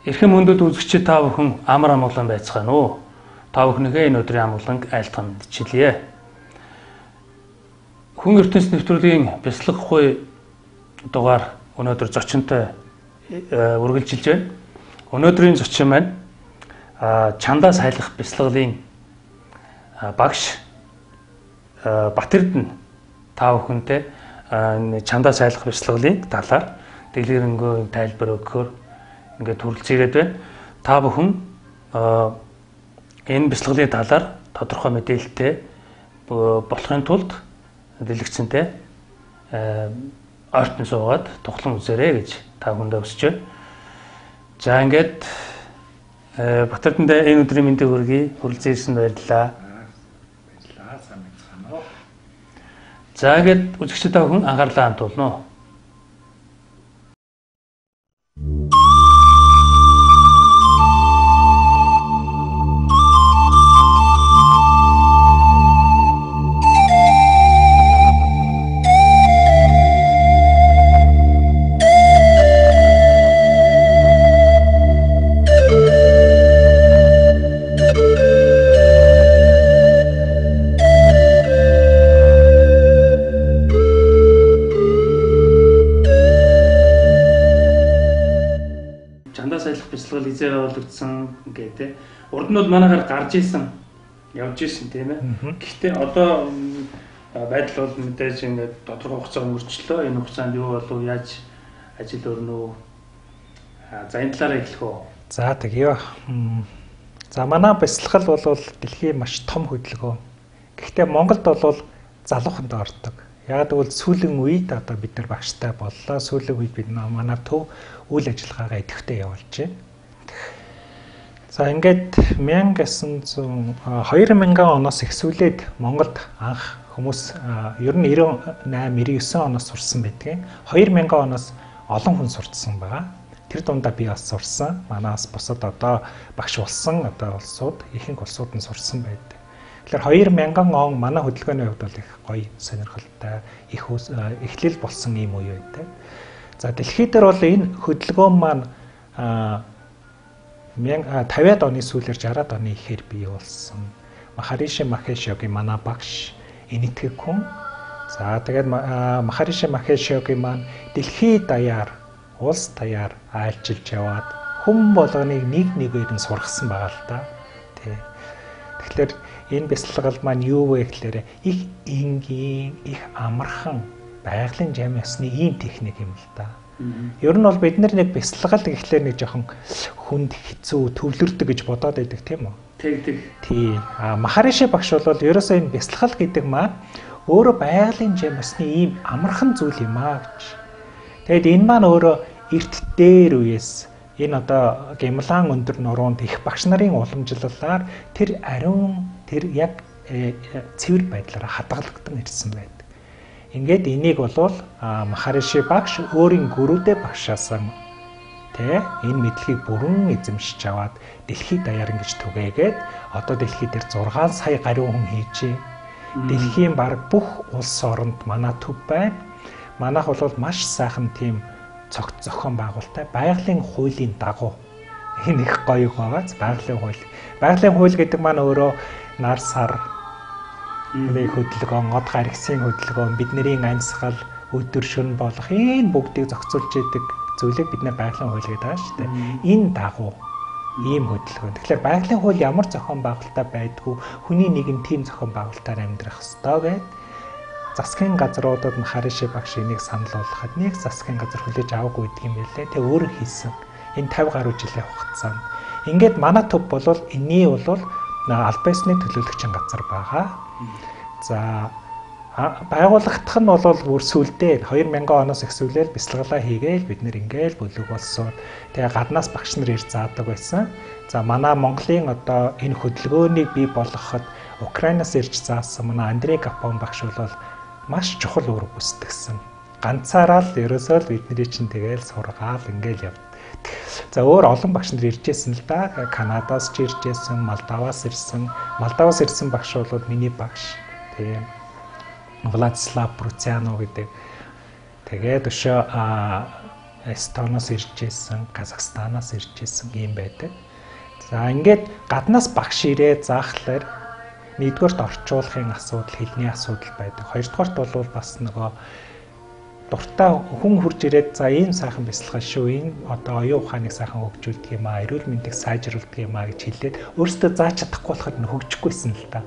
Эрхэм хүндэт үзэгчид та бүхэн амар амгалан байцгаана уу? Та бүхнийхээ энэ өдрийн амгаланг айлтган мэдчилье. Хүн ертөнц нэвтрүүлгийн бяцлаггүй дугаар өнөөдөр зочинтой үргэлжилж байна. Өнөөдрийн зочин маань чандаа сайлах бяцлаглалын багш Батэрдэн та бүхэнтэй чандаа сайлах бяцлаглалын талаар дэлгэрэнгүй тайлбар өгөхөөр ингээд хүрэлцээгээд байна. Та бүхэн энэ бяцлаглалын талаар тодорхой мэдээлэлтэй болохын тулд дэлгэцэнтэй ойртон суугаад тухлан үзээрэй гэж та бүхэндээ хүсэж байна. За ингээд Батэрдэндээ энэ өдрийн мэндийг хүргэе. Хүрэлцээрсэн баярлалаа. Баярлалаа. Сайн мэцгаана уу. За ингээд үзэгчид та бүхэн анхаарлаа хандуулна уу? Бяцлал хизээ явуулагдсан гэдэг. Урд нь бол манайхаар гарч исэн, явж исэн тийм ээ. Гэхдээ одоо байдал бол мэдээж ингээд тодорхой хугацаа өнгөрчлөө. Энэ хугацаанд юу болов, яаж ажил өрнөө. За энэ талаараа эхлэх үү. За тэгье. За манай бяцлал бол дэлхийн маш том хөдөлгөөн. Гэхдээ Монголд бол залууханд ордог. Яг тэгвэл сүүлийн үед одоо бид нар багштай боллоо. Сүүлийн үед бид манай төв үйл ажиллагаагаа идэвхтэй явуулж байна. За ингээд 2000 оноос эхсүүлээд Монголд анх хүмүүс ер нь 98 99 оноос сурсан байдгийг. 2000 оноос олон хүн сурцсан байгаа. Тэр дундаа би бас сурсан. Манаас бусад одоо багш болсон одоо улсууд, ихэнх улсууд нь сурсан байдаг. Тэгэхээр 2000 он манай хөдөлгөөний хувьд бол их гоё сонирхолтой, их эхлэл болсон юм уу байдаг. За дэлхийд дээр бол энэ хөдөлгөөн маань 50-аад оны сүүлээр 60-аад оны ихээр бий болсон. Махариши Махешиогийн манай багш энэтхэг хүн. За тэгээд Махариши Махешиогийн маань дэлхийд даяар, улс даяар айлчилж яваад хүн болгоныг нэг нэгээр нь сургасан байгаа л да. Тэ. Тэгэхээр энэ бяцлал маань юу вэ гэхээр их энгийн, их амархан байгалийн жам ясны ийм техник юм л да. Ер нь бол бид нар нэг бяцлал гэхлээр нэг жоохон хүнд хэцүү төвлөрдөг гэж бодоод байдаг тийм үү? Тэг. Тий. Махариши багш бол ерөөсөө энэ бяцлал гэдэг маань өөрөө байгалийн жам ясны ийм амархан зүйл юм аа гэж. Тэгэд энэ маань өөрөө эрт дээр үеэс энэ одоо Гимлан өндөр нуруунд их багш нарын уламжлалаар тэр ариун тэр яг цэвэр байдлаараа хадгалагдсан ирсэн байдаг. Ингээд энийг бол Махариши багш өөрийн гүрүүдээ багшаасан тэ энэ мэдлэгийг бүрэн эзэмшиж аваад дэлхийд даяар ингэж түгээгээд одоо дэлхийд дээр 6 сая гаруй хүн хийжээ. Дэлхийн баг бүх улс оронд манай төв байна. Манайх бол маш сайхан тийм цогт зохион байгуулалттай байгалийн хуулийн дагуу энэ их гоё байгааз байгалийн хууль. Байгалийн хууль гэдэг маань өөрөө нар сар нэг хөдөлгөөн, од гаргисын хөдөлгөөн, бидний амьсгал, өдөр шөнө болох энэ бүгдийг зохицуулж идэг зүйлийг бид нэ байгалийн хууль гэдэг байгаа шүү дээ. Энэ дагуу ийм хөдөлгөөн. Тэгэхээр байгалийн хууль ямар зохион байгуулалттай байдгүй, хүний нийгэм тийм зохион байгуулалтаар амьдрах ёстой гэдэг засгийн газруудад Махариши багш энийг санал болгоход нэг засгийн газар хүлээж аваагүй гэдэг юм байлээ. Тэг өөрөө хийсэн. Энэ 50 гаруй жилийн хугацаанд. Ингээд манай төв бол энэний бол албан ёсны төлөөлөгчийн газар байгаа. За байгуулагдах нь бол бүр сүүлдээ 2000 оноос эхсүүлэл бяцлаглаа хийгээл бид нэр ингээл бүлэг болсон. Тэгээ гаднаас багш нар ирж заадаг байсан. За манай Монголын одоо энэ хөдөлгөөнийг бий болгоход Украинаас ирж заасан манай Андрей Гапон багш бол маш чухал үүрэг гүйцэтгсэн. Ганцаараа л ерөөсөө л бидний чинь тэгээл сургаал ингээл явд. За өөр олон багш нар иржсэн л да. Канадаас ч иржсэн, Молдовоос ирсэн. Молдовоос ирсэн багш бол миний багш. Тийм. Владислав Бруцяно гэдэг. Тэгээд өшөө Эстоноос ирж ирсэн, Казахстанаас ирж ирсэн юм байдаг. За ингээд гаднаас багш ирээд заахлаар нэгдүгээрт орчуулгын асуудал, хэлний асуудал байдаг. Хоёрдугаарт бол бас нөгөө дуртай хүн хурж ирээд за ийм сайхан бясалгал шүү, энэ одоо оюун ухааныг сайхан хөгжүүлдэг юм аа, эрүүл мэндийг сайжруулдаг юм аа гэж хэлээд өөртөө зааж чадахгүй болоход хөгжихгүйсэн л да.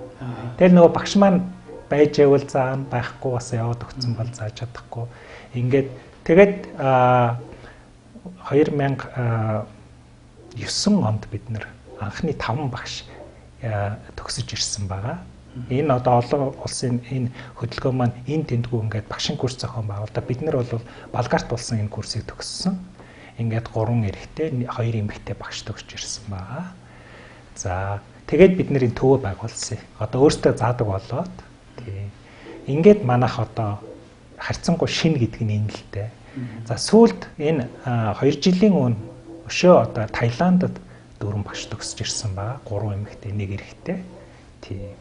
Тэгэл нөгөө багш маань байж байвал заана, байхгүй бас яваад өгсөн бол зааж чадахгүй. Ингээд тэгээд 2009 онд бид нэр анхны 5 багш төгсөж ирсэн байгаа. Энэ одоо олон улсын энэ хөдөлгөөн маань энэ тэмдгүү ингээд багшийн курс зохион байгуулдаг. Бид нар бол Болгарт болсон энэ курсыг төгссөн. Ингээд 3 эрэгтэй, 2 эмэгтэй багш төгсөж ирсэн байгаа. За тэгээд бид нэр энэ төвөө байгуулсан. Одоо өөртөө заадаг болоод тий. Ингээд манайх одоо харьцангуй шин гэдэг нь энэ л дээ. За сүүлд энэ 2 жилийн өмнө өшөө одоо Таиландд 4 багш төгсөж ирсэн байгаа. 3 эмэгтэй, 1 эрэгтэй. Тий.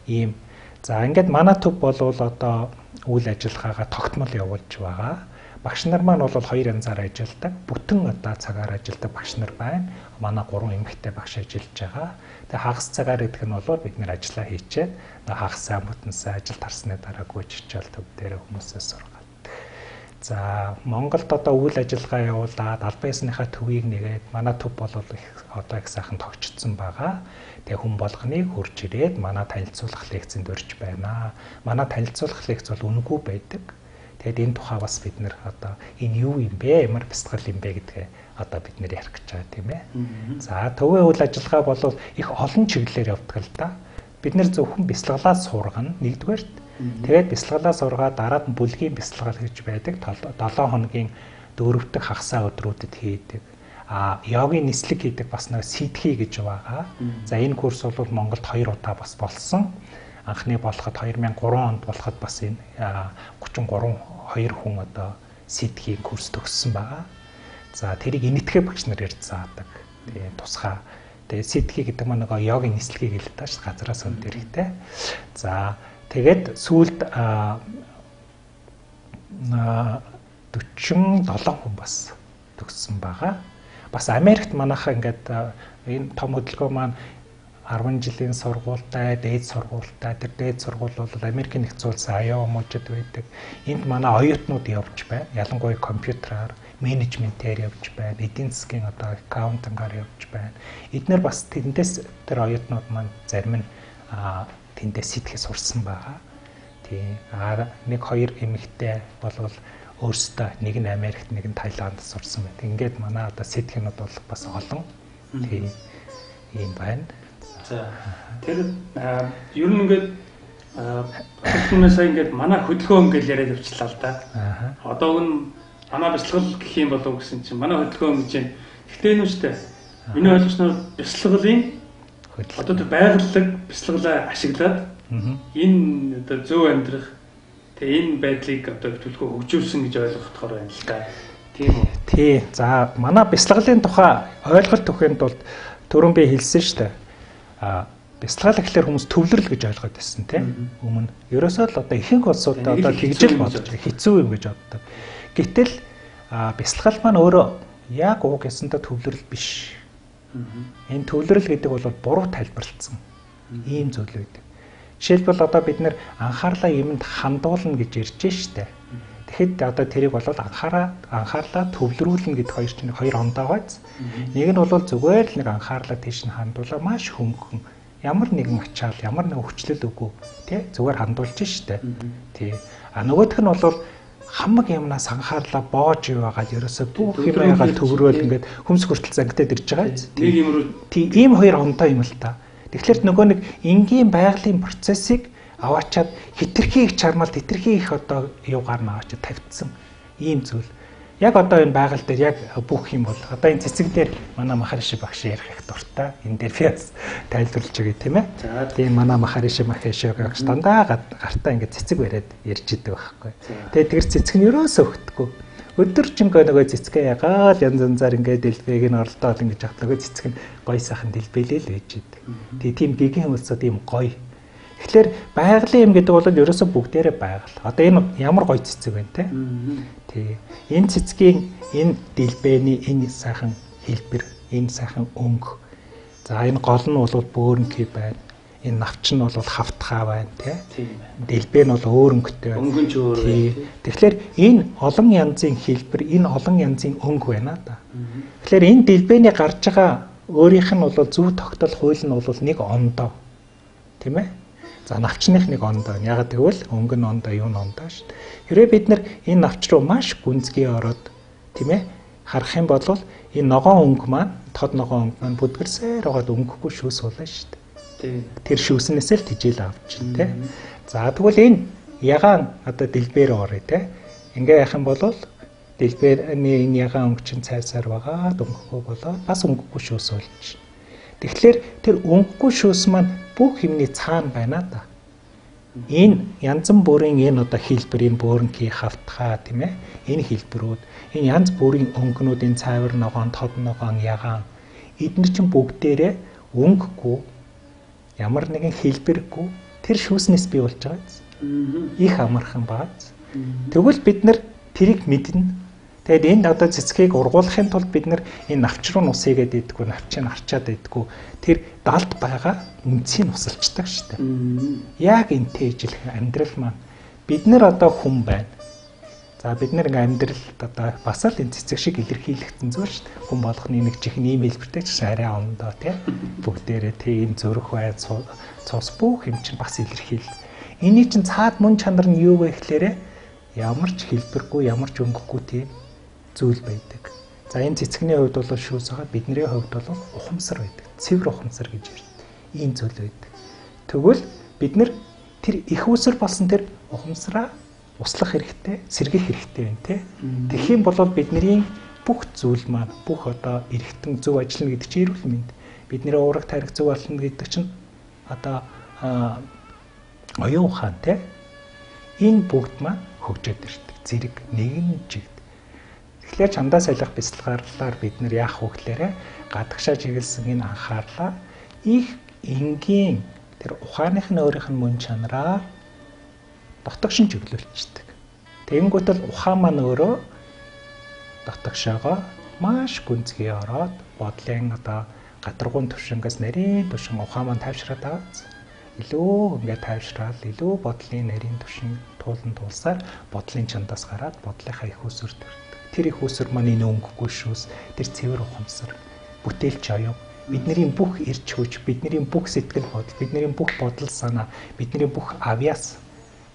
Ийм. За ингээд манай төв бол одоо үйл ажиллагаагаа тогтмол явуулж байгаа. Багш нар маань бол 2 янзаар ажилладаг. Бүтэн одоо цагаар ажилладаг багш нар байна. Манай 3 эмэгтэй багш ажиллаж байгаа. Тэгээ хагас цагаар гэдэг нь бол бид нэр ажиллаа хийчээд хагасаа бүтэнсээ ажил тарсны дараа гүйчилж төв дээр хүмүүсээ сургаад. За Монголд одоо үйл ажиллагаа явуулаад албан ёсныхаа төвийг нэгээд манай төв бол одоо их сайхан тогтцсон байгаа. Тэгээ хүн болгоныг хурж ирээд манай танилцуулах лекцэнд урьж байна. Манай танилцуулах лекц бол үнэгүй байдаг. Тэгээд энэ тухай бас бид нэр одоо энэ юу юм бэ? Ямар бясалгал юм бэ гэдгээ одоо бид нэр ярих гэж байгаа тийм ээ. За төвийн үйл ажиллагаа бол их олон чиглэлээр явдаг л да. Бид нэр зөвхөн бясалгалаа сургана. Нэгдүгээрт тэгээд бясалгалаа сургаад дараад нь бүлгийн бясалгал гэж байдаг. 7 хоногийн 4 дахь хагасаа өдрүүдэд хийдэг. Йогийн нислэг хийдэг бас нэг сэтгхий гэж байгаа. За энэ курс бол Монголд 2 удаа бас болсон. Анхны болоход 2003 онд болоход бас энэ 2 хүн одоо сэтгхийн курс төгссөн байгаа. За тэрийг энэтхэ багш нар ярьж заадаг. Тэгээ тусгай. Тэгээ сэтгхий гэдэг маань нэг йогийн нислэгийг хэлдэг тааш газраас өн дээрхтэй. За тэгээд сүүлд 47 хүн бас төгссөн байгаа. Бас Америкт манайхаа ингээд энэ том хөдөлгөөн маань 10 жилийн сургуультай, дээд сургуультай. Тэр дээд сургууль бол Америкийн нэгдсэн улсын Iowa мужид байдаг. Энд манай оюутнууд явж байна. Ялангуяа компьютераар, менежментээр явж байна. Эдийн засгийн одоо аккаунтингаар явж байна. Эднэр бас тэндээс тэр оюутнууд маань зарим нь тэндээс сэтгэж сурсан байгаа. Тийм. 1-2 эмэгтэй болвол өөрсдөө нэг нь Америкт, нэг нь Таиландд сурсан байдаг. Ингээд манай одоо сэтгэхнүүд бол бас олон. Тийм. Ийм байна. За тэр ер нь ингээд хүмүүст ингээд манай хөдөлгөөн гэж яриад явчлаа л да. Одоо энэ манай бясалгал гэх юм болов гэсэн чинь манай хөдөлгөөн гэж юм. Гэхдээ энэ үстэй миний ойлгосноор бясалгалын одоо тэр байгаллаг бясалгалаа ашиглаад энэ одоо зөв амьдрах тэгээ энэ байдлыг одоо хөдөлгөөн хөгжүүлсэн гэж ойлгохдохоор байна л да. Тийм үү? Тий. За манай бясалгалын тухай ойлголт өгөхөнд бол түрүүн би хэлсэн шүү дээ. Бясалгал гэхэлэр хүмүүс төвлөрөл гэж ойлгоод байсан тийм өмнө. Ерөөсөө л одоо ихэнх улсуудад одоо тэгжэл бодож хэцүү юм гэж боддог. Гэтэл бясалгал маань өөрөө яг уг ясандаа төвлөрөл биш. Энэ төвлөрөл гэдэг бол буруу тайлбарлагдсан ийм зүйл байдаг. Жишээлбэл одоо бид нэр анхаарлаа юмд хандуулна гэж ярьж штэ. Тэгэхэд одоо тэрийг бол анхаарлаа төвлөрүүлнэ гэдэг хоёр ондоо байц. Нэг нь бол зүгээр л нэг анхаарлаа тийш нь хандуулаа маш хөнгөн. Ямар нэгэн ачаал, ямар нэг өвчлөл үгүй тий зүгээр хандуулж штэ. Тий. Нөгөөх нь бол хамаг юмнаас анхаарлаа боож яваагаад ерөөсөө бүх юм яагаад төврөөл ингээд хүмс хүртэл зангитад ирж байгаа биз. Нэг юм руу тий ийм хоёр ондоо юм л та. Тэгэхээр нөгөө нэг энгийн байгалийн процессыг аваачаад хитрхи их чармал хитрхи их одоо юугаар нь аваачаад тавьдсан ийм зүйл. Яг одоо энэ байгаль дээр яг бүх юм бол одоо энэ цэцэг дээр манай Махариши багш ярих их дуртай. Энэ дээр би бас тайлбарлаж өгье тийм ээ. Тийм манай Махариши багш дандаа гартаа ингээд цэцэг бариад ярьж идэг байхгүй. Тэгээд тэр цэцэг нь ерөөсөө өгдөг. Өдөржингөө нөгөө цэцгээ ягаал янз янзаар ингээд дэлбээг нь оролдоод ингэж хат нөгөө цэцэг нь гой сайхан дэлбэлээ л байж идэг. Тийм гигийн хөлсөд ийм гоё. Тэгэхээр байгалийн юм гэдэг бол ерөөсөө бүгдээрээ байгаль. Одоо энэ ямар гоё цэцэг байна те. Тий. Энэ цэцгийн энэ дэлбэний энэ сайхан хэлбэр, энэ сайхан өнгө. За энэ гол нь бол бөөрөнхий байна. Энэ навч нь бол хавтгай байна те. Дэлбэ нь бол өөр өнгөтэй. Өнгө нь ч өөр байна. Тэгэхээр энэ олон янзын хэлбэр, энэ олон янзын өнгө байна да. Тэгэхээр энэ дэлбэний гарч байгаа өөрийнх нь бол зөв тогтол хууль нь бол нэг ондоо. Тийм ээ? За навчных нэг ондоо. Яг тэгвэл өнгө нь ондоо, юу нь ондоо шүү дээ. Хэрвээ бид нар энэ навч руу маш гүнзгий ороод тийм ээ? Харах юм бол энэ ногоон өнгө маань, тод ногоон өнгө маань бүдгэрсээр байгаад өнгөхгүй шүүс болно шүү дээ. Тэр шүүснээс л тижэл авч чинь тийм. За тэгвэл энэ ягаан одоо дэлбээр орё тийм. Ингээ яах юм бол дэлбэрний энэ ягаан өнгө чинь цайсаар байгаа өнгөхгүй болоод бас өнгөхгүй шүүс болж. Тэгэхээр тэр өнгөхгүй шүүс маань бүх юмний цаана байна да. Энэ янз бүрийн энэ одоо хэлбэр, энэ бөөрөнхий хавтгай тийм ээ. Энэ хэлбэрүүд, энэ янз бүрийн өнгөнүүд, энэ цайвар ногоон, тод ногоон, ягаан эдгээр чинь бүгдээрээ өнгөгүй ямар нэгэн хэлбэргүй тэр шүүснээс бий болж байгаа юм. Их амархан бааз. Тэгвэл бид нар тэрийг мэднэ. Тэгэд энэ одоо цэцгийг ургуулахын тулд бид нар энэ навч руу нус хийгээд идэггүй, навчийг арчаад идэггүй. Тэр далд байгаа үнцийг нусалчдаг шүү дээ. Яг энтэй ижил амьдрал маань бид нар одоо хүн байна. За бид нар ингээм амьдрал одоо бас л энэ цэцэг шиг илэрхийлэгдсэн зүйл шүү дээ. Хүн болгоны нэг чихний ийм хэлбэртэй ч арай ондоо тий. Бүгдээрээ тий энэ зүрх бай, цус бүх юм чинь бас илэрхийл. Эний чинь цаад мөн чанар нь юу вэ гэхлээрэ ямар ч хэлбэргүй, ямар ч өнгөхгүй тийм зүйл байдаг. За энэ цэцэгний хувьд бол шүүс байгаа, бидний хувьд бол ухамсар байдаг. Цэвэр ухамсар гэж ярьдаг. Ийм зүйл байдаг. Тэгвэл бид нар тэр их усэр болсон тэр ухамсараа услах хэрэгтэй, сэргийх хэрэгтэй байна те. Тэгэх юм бол бидний бүх зүйл маань, бүх одоо эргэтэн зөв ажиллана гэдэг чинь эрүүл мэнд. Бидний уурах тарих зөв болно гэдэг чинь одоо оюун ухаан те. Энэ бүгд маань хөгжөөд ирдэг. Зэрэг нэгэн жигд. Тэгэхээр чандаа салхих бяцлагаар бид нар яах вэ гэхээр гадагшаа чиглэсэн энэ анхаарлаа их энгийн тэр ухааных нь өөрийнх нь мөн чанараа дотогшин чиглүүлчихдэг. Тэгэнгүүт л ухаан маань өөрөө дотогшоогоо маш гүнзгий ороод бодлын одоо гадаргуун төвшингээс нарийн төвшин ухаан маань тайвшраад байгаа. Илүү ингээд тайвшраал, илүү бодлын нарийн төвшин туулсаар бодлын чандаас гараад бодлынхаа их усүр төрдөг. Тэр их усүр маань энэ өнгөгүй шүүс, тэр цэвэр ухамсар, бүтээлч оюун, бидний бүх эрч хүч, бидний бүх сэтгэл бодол, бидний бүх бодол санаа, бидний бүх авьяас,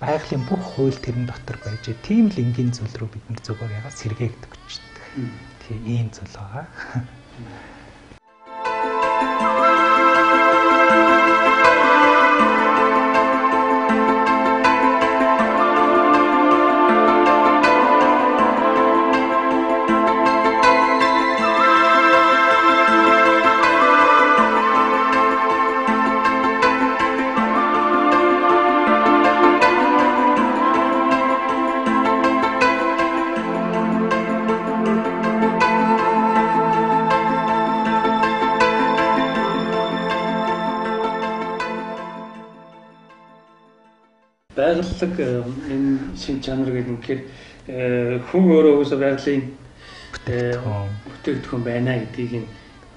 байгалийн бүх хууль тэрэн дотор байж, тийм л энгийн зүйл рүү бид нар зөвхөн ягаад сэргээгдэх гэж байна. Тийм ийм зүйл байгаа. Байгаллаг энэ шин чанар гэдэг нь хүн өөрөө өсө байгалийн бүтээгдэхүүн байна гэдгийг нь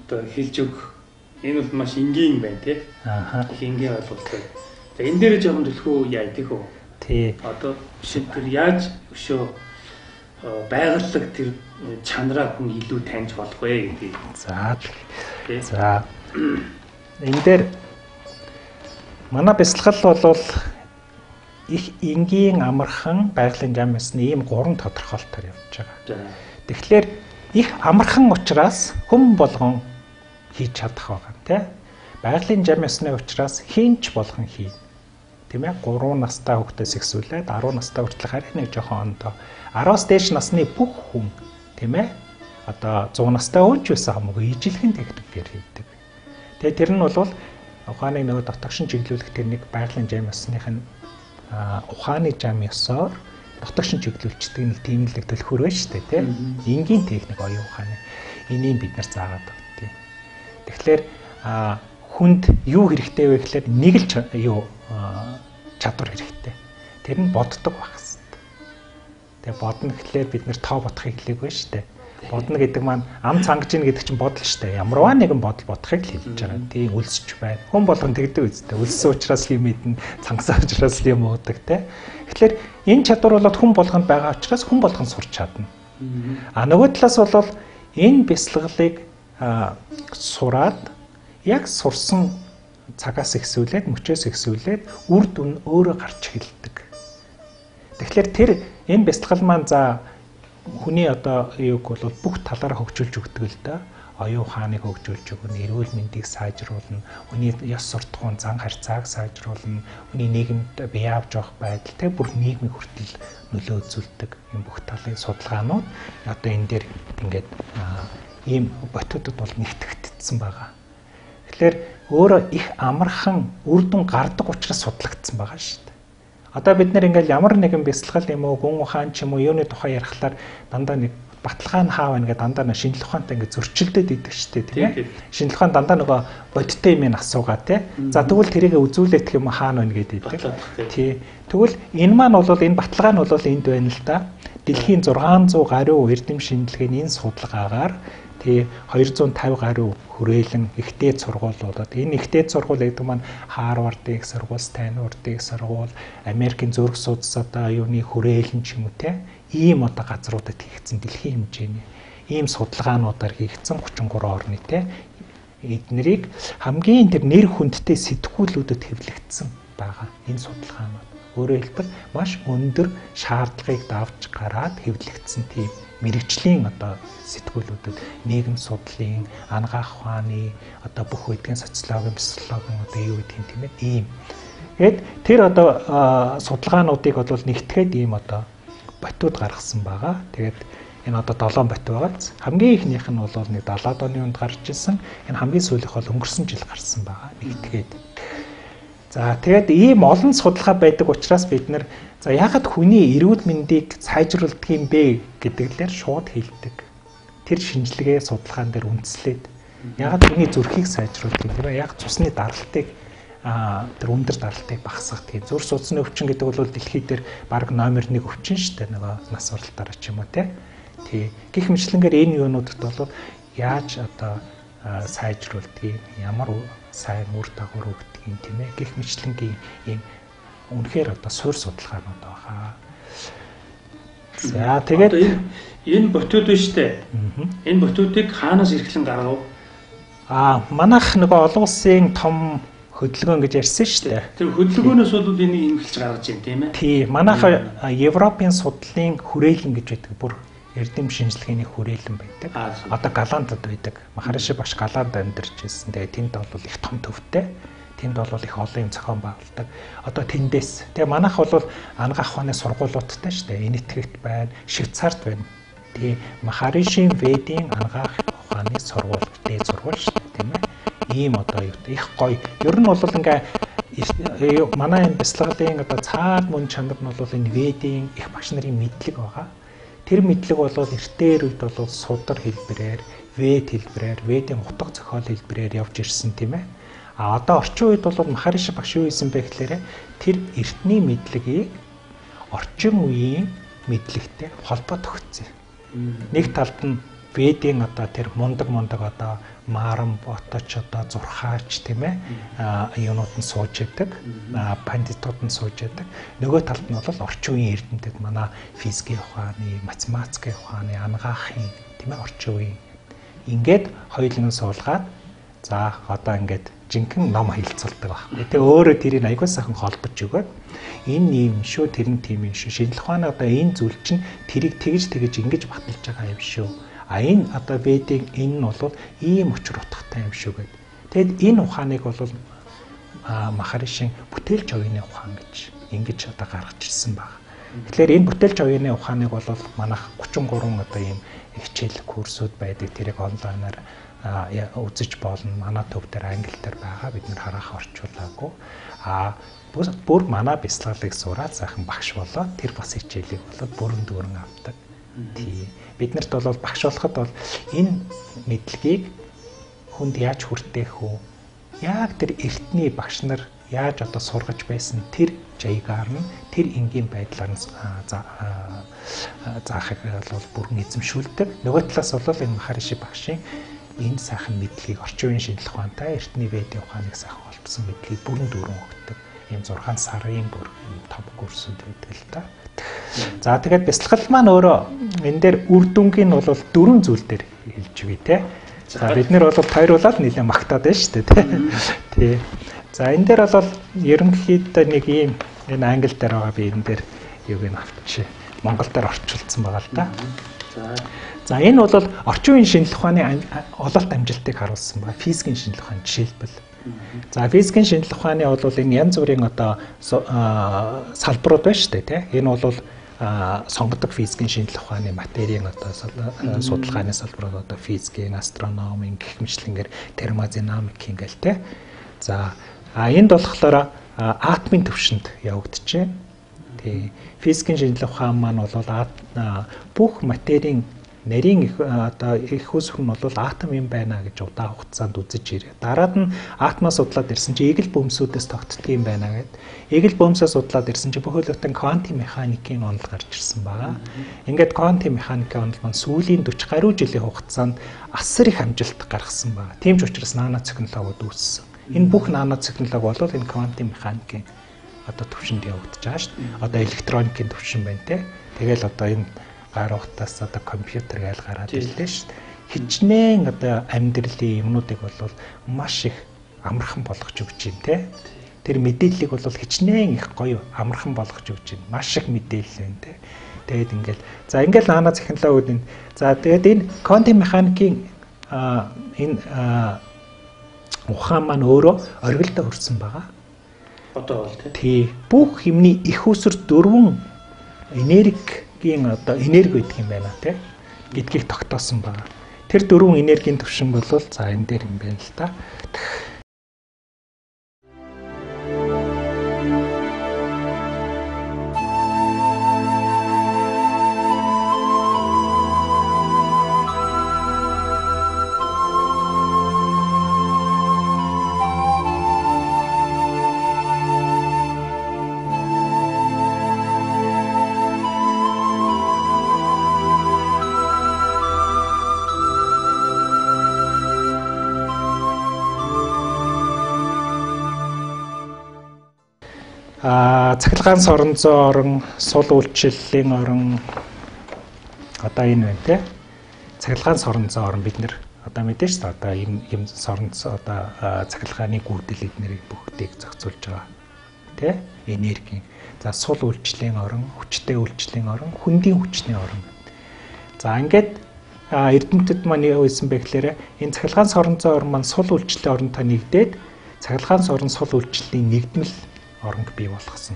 одоо хэлж өгөх энэ бол маш энгийн байна тий. Их энгийн ойлголттой. За энэ дээр жоохон төлхөө яа идэх үү? Тий. Одоо шин тэр яаж өшөө байгаллаг тэр чанараа хүн илүү таньж болох вэ гэдгийг. За. За. Энэ дээр манай бяцлал бол их энгийн амархан байгалийн зам ёсны ийм 3 тодорхойлолтоор явж байгаа. Тэгэхээр их амархан учраас хүм болгон хийж чадах байгаа тийм. Байгалийн зам ёсны учраас хинч болгон хий. Тийм ээ 3 настай хүүхдээс ихсүүлээд 10 настай хүртэл харин нэг жоохон ондоо 10-аас дээш насны бүх хүн тийм ээ одоо 100 настай хүн ч байсан хамаагүй ижилхэн техникээр хийдэг. Тэгээ тэр нь бол ухааны нөгөө дотогшин чиглүүлэх тэр нэг байгалийн зам ёсных нь ухааны зам ёсоор дотогшин чиглүүлждэг нэг тийм л төлхөр байна шүү дээ тийм. Энгийн техник оюун ухааны энийг бид нар заагаад өгдөө. Тэгэхээр хүнд юу хэрэгтэй вэ гэхээр нэг л юу чадвар хэрэгтэй. Тэр нь боддог байх хэрэгтэй. Тэгээ бодно гэхлээр бид нэр тоо бодохыг хэлээгүй шүү дээ. Бодно гэдэг маань ам цангаж ийн гэдэг чинь бодол шүү дээ. Ямарваа нэгэн бодол бодохыг л хэлж байгаа. Тийм өлсөж байна. Хүн болгон тэгдэг үстэй. Өлссөн учраас юм мэднэ, цангасан учраас юм уудаг те. Тэгэхээр энэ чадвар болоод хүн болгонд байгаа учраас хүн болгон сурч чадна. Нөгөө талаас бол энэ бясалгалыг сураад яг сурсан цагаас ихсүүлээд мөчөөс ихсүүлээд үр дүн өөрөө гарч эхэлдэг. Тэгэхээр тэр энэ бясалгал маань за хүний одоо юуг бол бүх талаараа хөгжүүлж өгдөг л да. Оюун ухааныг хөгжүүлж өгнө, эрүүл мэндийг сайжруулна, хүний ёс суртахуун зан харьцааг сайжруулна, хүний нийгэмд бие авч явах байдал тэ бүр нийгмийн хүртэл нөлөө үзүүлдэг юм бүх талын судалгаанууд одоо энэ дээр ингээд ийм ботуудад бол нэгтгэгдсэн байгаа. Тэгэхээр өөрөө их амархан үр дүн гардаг учраас судлагдсан байгаа шүү дээ. Одоо бид нэр ингээл ямар нэгэн бясалгал юм уу, гүн ухаан ч юм уу, юуны тухай ярихлаар дандаа нэг баталгаа нь хаа байна гэдэг дандаа нэг шинжлэх ухаантай ингээд зөрчилдөд идэг шүү дээ, тийм ээ. Шинжлэх ухаан дандаа нөгөө бодиттой юм асуугаа тий. За тэгвэл тэрийг үзүүлэх юм хаана байна гэдэг идэг. Тий. Тэгвэл энэ маань бол энэ баталгаа нь бол энд байна л да. Дэлхийн 600 гаруй эрдэм шинжилгээний энэ судалгаагаар тий 250 гаруй хүрээлэн ихтэй сургууль болоод энэ ихтэй сургууль гэдэг маань Харвардын их сургууль, Стэнфордын их сургууль, Америкийн зөрөх судас одоо юуны хүрээлэн ч юм уу те ийм одоо газруудад хийгдсэн дэлхийн хэмжээний ийм судалгаануудаар хийгдсэн 33 орны те эднэрийг хамгийн тэр нэр хүндтэй сэтгүүлүүдэд хэвлэгдсэн байгаа энэ судалгаанууд. Өөрөөр хэлбэл маш өндөр шаардлагыг давж гараад хэвлэгдсэн тийм мэрэгжлийн одоо сэтгүүлүүдэд нийгэм судлалын, анагаах ухааны, одоо бүх үеийн социологийн, психологийн одоо юу гэдэг юм тийм ээ ийм. Тэгэд тэр одоо судалгаануудыг бол нэгтгэхэд ийм одоо ботууд гаргасан байгаа. Тэгээд энэ одоо 7 бот байгаа. Хамгийн ихнийх нь бол нэг 70-аад оны онд гарч ирсэн. Энэ хамгийн сүүлийнх бол өнгөрсөн жил гарсан байгаа. Нэгтгээд. За тэгээд ийм олон судалгаа байдаг учраас бид нэр за яагаад хүний эрүүл мэндийг сайжруулдаг юм бэ гэдгээр шууд хэлдэг. Тэр шинжилгээ судалгаан дээр үндэслээд яагаад хүний зүрхийг сайжруулдаг юм бэ? Яг цусны даралтыг тэр өндөр даралтыг багасгадаг. Зүрх судасны өвчин гэдэг бол дэлхийд дээр баг номер 1 өвчин шүү дээ. Нөгөө нас уралтаараа ч юм уу те. Тий. Гэх мэтлэнгээр энэ юунуудад бол яаж одоо сайжруулдаг, ямар сайн үр дагавар өгдөг юм тийм ээ. Гэх мэтлэнгийн ийм үнэхээр одоо суурь судалгаанууд байгаа. За тэгээд энэ ботууд биш үү? Энэ ботуудыг хаанаас эрхлэн гаргав? Манайх нөгөө олон улсын том хөдөлгөөн гэж ярьсан шүү дээ. Тэр хөдөлгөөнөөс бол энийг эмхэлж гаргаж байна тийм ээ. Тий, манайх Европын судлалын хүрээлэн гэж байдаг. Бүр эрдэм шинжилгээний хүрээлэн байдаг. Одоо Голландд байдаг. Махариши багш Голландд амьдарч ирсэн. Тэгээ тэнд бол их том төвтэй. Тэнд бол их олон юм зохион байгуулдаг. Одоо тэндээс. Тэгээ манайх бол анагаах ухааны сургуулиудтай шүү дээ. Энэтхэгт байна, Швейцарт байна. Тэгээ Махариши Ведийн анагаах ухааны сургууль, дээд сургууль шүү дээ, тийм ээ. Ийм одоо их гоё. Ер нь бол ингээ манай энэ бясалгалын одоо цаад мөн чанар нь бол энэ Ведийн их багш нарын мэдлэг байгаа. Тэр мэдлэг бол эртээр үед бол судар хэлбэрээр, Вед хэлбэрээр, Ведийн утга зохиол хэлбэрээр явж ирсэн тийм ээ. Одоо орчин үед бол Махариши багш юу хийсэн бэ гэхээр тэр эртний мэдлэгийг орчин үеийн мэдлэгтэй холбоо тогтсон. Нэг талд нь Ведийн одоо тэр мундаг одоо Марам боточ одоо зурхаач тийм ээ юунууд нь сууж идэг, пандитууд нь сууж идэг. Нөгөө талд нь бол орчин үеийн эрдэмтэд манай физикийн ухааны, математикийн ухааны, анагаахын тийм ээ орчин үеийн ингээд хоёулын суулгаад за одоо ингээд жинхэнэ ном хэлцүүлдэг байна. Тэгээ өөрөө тэрийг аягүй сайхан холбож өгөөд энэ юм шүү, тэр нь тийм юм шүү. Шинжлэх ухааны одоо энэ зүйл чинь тэрийг тэгж ингэж баталж байгаа юм шүү. Энэ одоо Ведийн энэ нь бол ийм учир утгатай юм шүү гэдэг. Тэгэд энэ ухааныг бол Махаришин бүтээлч оюуны ухаан гэж ингэж одоо гаргаж ирсэн баг. Тэгэхээр энэ бүтээлч оюуны ухааныг бол манайх 33 одоо ийм хичээл курсууд байдаг. Тэрийг онлайнаар үзэж болно. Манай төв дээр англи дээр байгаа. Бид нэр харах орчуулаагүй. Бүр манай бясалгалыг сураад сайхан багш болоод тэр бас хичээлийг бол бүрэн дүүрэн авдаг. Тий. Биднэрт бол багш болоход бол энэ мэдлэгийг хүнд яаж хүртээх вэ? Яг тэр эртний багш нар яаж одоо сургаж байсан тэр жаягаар нь тэр энгийн байдлаар нь заахыг бол бүрэн эзэмшүүлдэг. Нөгөө талаас бол энэ Махариши багшийн энэ сайхан мэдлэгийг орчин үеийн шинжлэх ухаантай эртний ведийн ухааныг сайхан олбсон мэдлэгийг бүрэн дүүрэн өгдөг. Ийм 6 сарын бүр топ курсууд байдаг л да. За тэгээд бясалгал маань өөрөө энэ дээр үр дүнгийн бол 4 зүйл дээр хэлж бий те. За бид нэр бол тойруулаад нэлээд магтаад байна шүү дээ тий. За энэ дээр бол ерөнхийдөө нэг ийм энэ англи дээр байгаа би энэ дээр юуг нь авчи Монгол дээр орчуулсан байгаа л да. За энэ бол орчин үеийн шинжлэх ухааны ололт амжилтыг харуулсан ба физикийн шинжлэх ухааны жишээлбэл. За физикийн шинжлэх ухааны бол энэ янз бүрийн одоо салбарууд байна шүү дээ тий. Энэ бол сонгодог физикийн шинжлэх ухааны материйн одоо судалгааны салбарууд одоо физикийн, астрономийн гэх мэтлэнгээр термодинамикийн гэл тий. За энд болохоор атомын түвшинд явагдчихэ. Тий. Физикийн шинжлэх ухаан маань бол бүх материйн нарийн одоо их үүсвэр нь бол атом юм байна гэж удаан хугацаанд үзэж ирээ. Дараад нь атомоос судлаад ирсэн чинь эгэл бөмбөсүүдээс тогтдог юм байна гэд. Эгэл бөмбөсөөс судлаад ирсэн чинь бөхөөлөлтөнд квантын механикийн онол гарч ирсэн байгаа. Ингээд квантын механикийн онол маань сүүлийн 40 гаруй жилийн хугацаанд асар их амжилт гаргасан байна. Тийм ч учраас нано технологиуд үүссэн. Энэ бүх нано технологи бол энэ квантын механикийн одоо төвшөнд явагдаж байгаа шүү дээ. Одоо электроникийн төвшин байна те. Тэгэл одоо энэ гар утаас одоо компьютер гээл гараад ирлээ шүү дээ. Хичнээн одоо амьдралын юмнуудыг бол маш их амархан болгож өгч байна те. Тэр мэдээллийг бол хичнээн их гоё амархан болгож өгч байна. Маш их мэдээлэл байна те. Тэгээд ингээл нано технологиуд энэ за тэгээд энэ квантын механикийн энэ ухаан маань өөрөө оргилдоо хүрсэн байгаа. Одоо бол тий. Бүх юмны их усэр 4 энергийн одоо энерги гэдэг юм байна тий. Гэдгийг тогтоосон байна. Тэр 4 энергийн түвшин бол за энэ дээр юм байна л да. Цахилгаан соронзон орон, сул үйлчлэлийн орон одоо энэ байна те. Цахилгаан соронзон орон бид нэр одоо мэдэн шүү дээ. Одоо юм соронзон одоо цахилгааны гүйдэл эднэрийг бүгдийг зохицуулж байгаа. Тэ? Энерги. За сул үйлчлэлийн орон, хүчтэй үйлчлэлийн орон, хүндийн хүчний орон. За ингээд эрдэмтэд маань юу хэлсэн бэ гэхээр энэ цахилгаан соронзон орон маань сул үйлчлэлийн оронтой нэгдээд цахилгаан сорон сул үйлчлэлийн нэгдмэл оронг бий болгосон.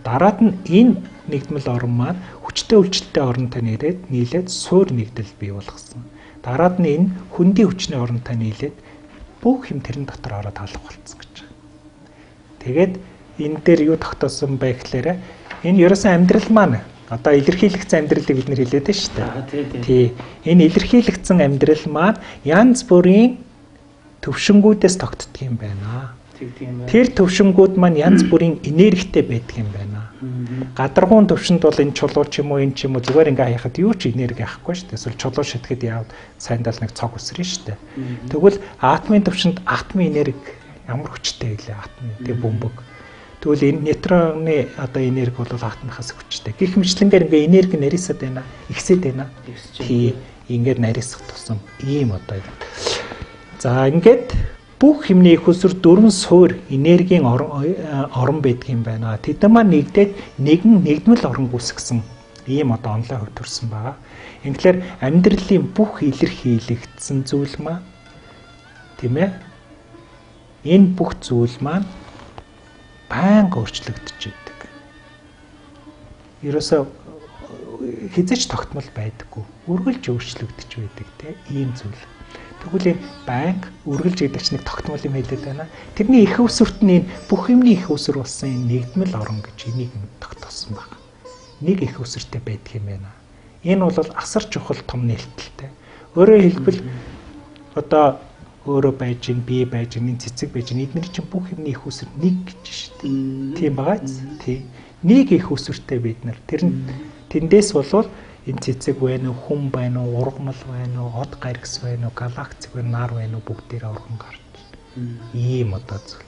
Дараад нь энэ нэгдмэл орон маань хүчтэй үйлчлэлтэй оронтой нийлээд суур нэгдэл бий болгосон. Дараад нь энэ хүндийн хүчний оронтой нийлээд бүх юм тэрэн дотор ороод алга болцсон гэж байна. Тэгээд энэ дээр юу тогтоосон бэ гэхээр энэ ерөөсөн амьдрал маань одоо илэрхийлэгдсэн амьдралыг бид нэр хэлээд байна шүү дээ. Тий. Энэ илэрхийлэгдсэн амьдрал маань янз бүрийн төвшингүүдээс тогтдог юм байна. Тэр төвшингүүд маань янз бүрийн энергитэй байдаг юм байна. Гадаргуун төвшөнд бол энэ чулуу ч юм уу энэ ч юм уу зүгээр ингээ хаяхад юу ч энерги авахгүй шүү дээ. Эсвэл чулуу шитгэхэд яавал сайндал нэг цог үсрэн шүү дээ. Тэгвэл атомын төвшөнд атомын энерги ямар хүчтэй вэ? Атомын тэг бөмбөг. Тэгвэл энэ нейтроны одоо энерги бол атомынхаас хүчтэй. Гэх мэтлэнгээр ингээ энерги нарийсаад байна. Ихсээд байна. Тий, ингээд нарийсах тусам ийм одоо. За ингээд бүх юмны их усүр дөрвөн суур энергийн орон байдаг юм байна. Тэд маань нэгдээд нэгдмэл орон үүсгэсэн ийм одоо онлайн хувь төрсэн байгаа. Ингээр амьдралын бүх илэрхийлэгдсэн зүйл маань тийм ээ. Энэ бүх зүйл маань байнга өөрчлөгдөж идэг. Ерөөсөө хизээч тогтмол байдаггүй. Үргэлж өөрчлөгдөж байдаг тийм ийм зүйл. Тэгвэл банк үргэлж идэгч нэг тогтмол юм хэлээд байна. Тэрний их усүрт нь энэ бүх юмны их усүр болсон энэ нэгдмэл орон гэж энийг тогтоосон байна. Нэг их усүртэй байдаг юм байна. Энэ бол асар чухал том нээлттэй. Өөрөөр хэлбэл одоо өөрөө байж гин, бие байж гин, цэцэг байж гин, эдгээр чинь бүх юмны их усэр нэг гэж шүү дээ. Тийм байгаа биз? Тий. Нэг их усэртэй бид нар. Тэндээс болвол энэ цэцэг байна уу, хүн байна уу, ургамал байна уу, од гаргис байна уу, галактик байна, нар байна уу, бүгдээрээ урган гарч. Ийм одоо зүйл.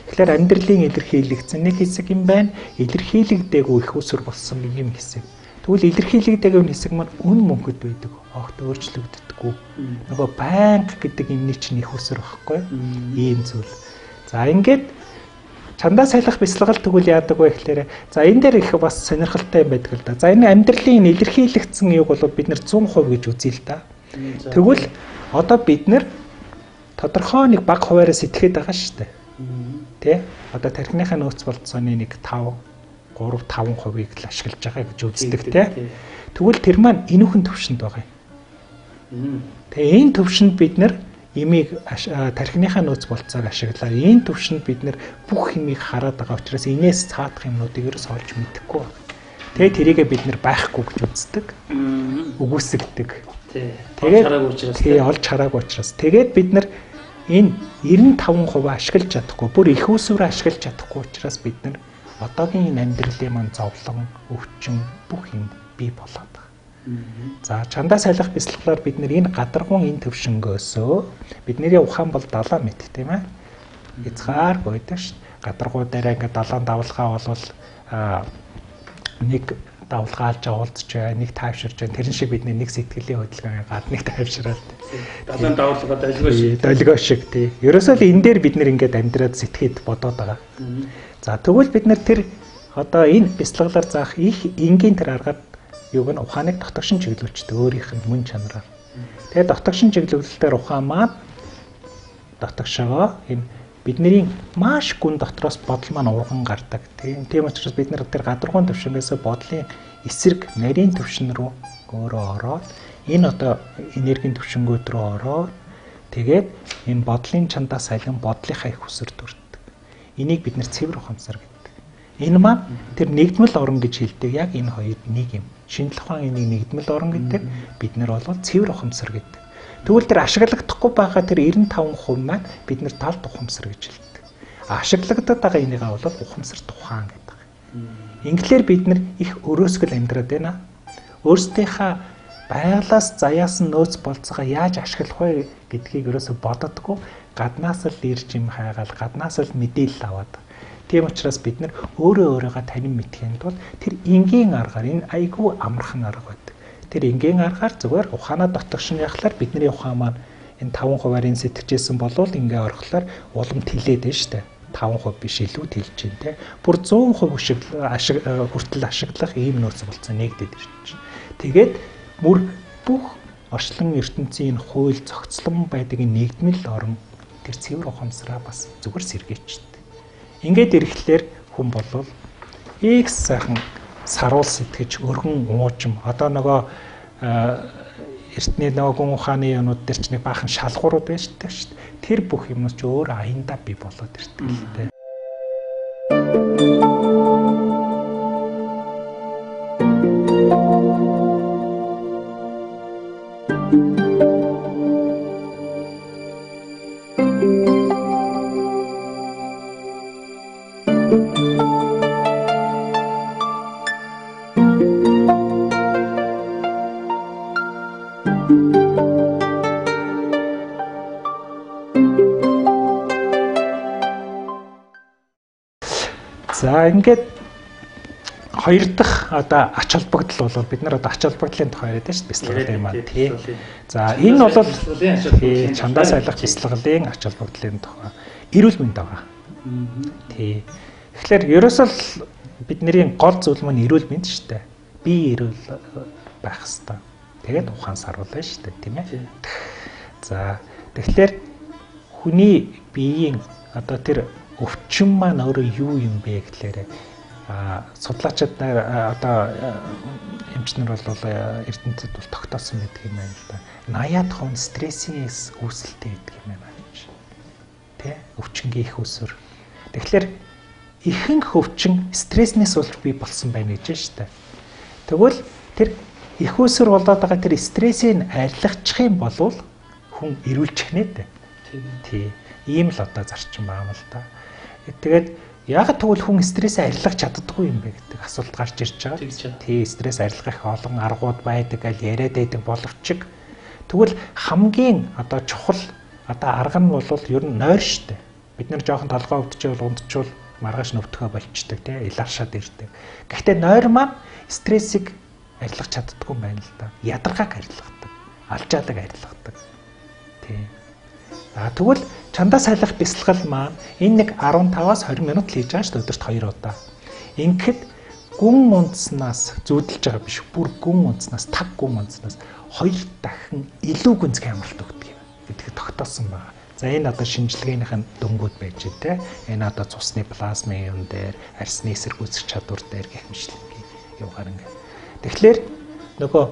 Тэгэхээр амьдралын илэрхийлэгдсэн нэг хэсэг юм байна. Илэрхийлэгдээгүй их усэр болсон юм хэсэг. Тэгвэл илэрхийлэгдээгүй хэсэг маань үн мөнгөд байдаг. Огт өөрчлөгддөггүй. Нөгөө банк гэдэг юмний чинь их усэр багхгүй. Ийм зүйл. За ингээд чандаа сайлах бяцлагал тэгвэл яадаг вэ гэхээр за энэ дээр их бас сонирхолтой юм байдаг л да. За энэ амьдралын илэрхийлэгдсэн юг бол бид нэр 100% гэж үзье л да. Тэгвэл одоо бид нэр тодорхой нэг бага хуваараа сэтгэхэд байгаа шүү дээ. Тэ? Одоо тархиныхаа нөөц болцооны нэг 3-5%-ийг л ашиглаж байгаа гэж үздэг тэ. Тэгвэл тэр маань энүүхэн төвшөнд байгаа юм. Тэгээ энэ төвшөнд бид нэр имийг тархиныхаа нөөц болцоог ашиглаа. Энэ төвшөнд бид нэр бүх юмыг хараад байгаа учраас энээс цаадах юмнуудыг ерөөс олж мэдэхгүй байна. Тэгээ тэрийгээ бид нэр байхгүй гэж үздэг. Үгүйсгдэг. Тэгээд олж хараагүй учраас. Тэгээд бид нэр энэ 95% ашиглаж чадахгүй, бүр их усвар ашиглаж чадахгүй учраас бид нэр одоогийн энэ амьдралын маань зовлон, өвчин бүх юм бий болоод байна. За чандаа сайлах бяцлаглаар бид нэр энэ гадаргуун энэ төвшнгөөсөө бидний ухаан бол 70 м тийм ээ. Хязгаар байдаг шүү дээ. Гадаргуудаараа ингээд 70 давлгаа болвол нэг давлгаалж уулзч бай, нэг тайвширч бай. Тэрэн шиг бидний нэг сэтгэлийн хөдөлгөөний гад нэг тайвшраад. 70 давлгаа долгио шиг. Долгио шиг тий. Ерөөсөө л энэ дээр бид нэр ингээд амьдраад сэтгэхэд бодоод байгаа. За тэгвэл бид нэр тэр одоо энэ бяцлаглаар заах их энгийн тэр аргаар юуг нь ухааныг дотогшин чиглүүлждэг өөрийнх нь мөн чанараар. Тэгээд дотогшин чиглүүлэлтээр ухаан маань дотогшоогоо энэ бидний маш гүн дотроос бодол маань урган гардаг. Тийм учраас бид нар тэр гадаргуун төвшнгөөс бодлын эсрэг нарийн төвшин рүү өөрөө ороод энэ одоо энергийн төвшнгүүд рүү ороод тэгээд энэ бодлын чандаа сайлан бодлынхаа их усэр төрдөг. Энийг бид нар цэвэр ухамсар гэдэг. Энэ маань тэр нэгдмэл орон гэж хэлдэг. Яг энэ хоёр нэг юм. Шинжлэх ухааны нэгдмэл орон гэдэг, бид нар бол цэвэр ухамсар гэдэг. Тэгвэл тэр ашиглагдахгүй байгаа тэр 95% маань бид нар талд ухамсар гэж хэлдэг. Ашиглагдаад байгаа энийгээ бол ухамсар тухаан гэдэг. Инглээр бид нар их өрөөсгөл амьдраад байна. Өөрсдийнхээ байгалаас заяасан нөөц болцоогоо яаж ашиглах вэ гэдгийг ерөөсө бододгүй, гаднаас л ирж юм хайгаал, гаднаас л мэдээлэл аваад. Тийм учраас бид нар өөрийгөө танин мэдхийн тулд тэр энгийн аргаар энэ айгүй амархан арга байдаг. Тэр энгийн аргаар зүгээр ухаанаа дотогшин яхахлаар бидний ухаан маань энэ 5%-аар сэтгэжсэн болвол ингээ орхолоор улам тэлээд байна шүү дээ. 5% биш илүү тэлж чинь те. Бүр 100% хүртэл ашиглах ийм нөөц болцоо нэгдээд ирж байна. Тэгээд бүр бүх орчлон ертөнцийн хууль зохицлон байдаг нэгдмэл орон тэр цэвэр ухамсараа бас зүгээр сэргээчтэй. Ингээд ирэхлээр хүн болвол X сайхан саруул сэтгэж өргөн уужим одоо нөгөө эртний нөгөө гүн ухааны юмнууд дээр ч нэг баахан шалгуурууд байдаг шүү дээ. Тэр бүх юмнууд ч өөр аяндаа бий болоод ирдэг л дээ. За ингээд хоёр дахь одоо ач холбогдол бол бид нар одоо ач холбогдлын тухай яриад байна шүү дээ бяцлаглалын маань тий. За энэ бол чандаа сайлах бяцлаглалын ач холбогдлын тухай эрүүл мэнд байгаа. Тий. Тэгэхээр ерөөсөө л бидний гол зүйл маань эрүүл мэнд шүү дээ. Би эрүүл байх хэрэгтэй. Тэгээд ухаан саруулна шүү дээ тийм ээ. За тэгэхээр хүний биеийн одоо тэр өвчин маань өөрөө юу юм бэ гэхлээр судлаачид одоо эмчнэр бол эрдэмтэд бол тогтоосон байдаг юм байна л да. 80% стрессээс үүсэлтэй байдаг юм байна гэж. Тэ? Өвчнгийн их усвар. Тэгэхээр ихэнх өвчин стресснээс болж бий болсон байна гэж байна шүү дээ. Тэгвэл тэр их усвар болоод байгаа тэр стрессийг арилгачих юм бол хүн эрүүлчих нэ дээ. Тий. Ийм л одоо зарчим байгаа юм л да. Тэгээд яг тэгвэл хүн стрессээ арилгах чаддаггүй юм бэ гэдэг асуулт гарч ирж байгаа. Тий, стресс арилгах олон аргууд байдаг гэж яриад байдаг боловч тэгвэл хамгийн одоо чухал одоо арга нь бол ер нь нойр штэ. Бид нэр жоохон толгой өвдчихвэл ундчвал маргааш нөвтгөө болчдөг тий, иларшаад ирдэг. Гэхдээ нойр маань стрессийг арилгах чаддаггүй юм байна л да. Ядаргааг арилгадаг, алжаалаг арилгадаг. Тий. Тэгвэл чандаа сайлах бясалгал маань энэ нэг 15-аас 20 минут л хийж байгаа шүү дээ, өдөрт 2 удаа. Ингээд гүн ундснаас зүүдэлж байгаа биш, бүр гүн ундснаас 5 гүн ундснаас 2 дахин илүү гүнзгий амралт өгдөг юм гэдгийг тогтоосон байна. За энэ одоо шинжилгээнийх нь дөнгүүд байж тэ. Энэ одоо цусны плазмын юм дээр, арсны эсрэг үүсгэх чадвар дээр гэх мэтчлэн явгаар ингээд. Тэгэхээр нөгөө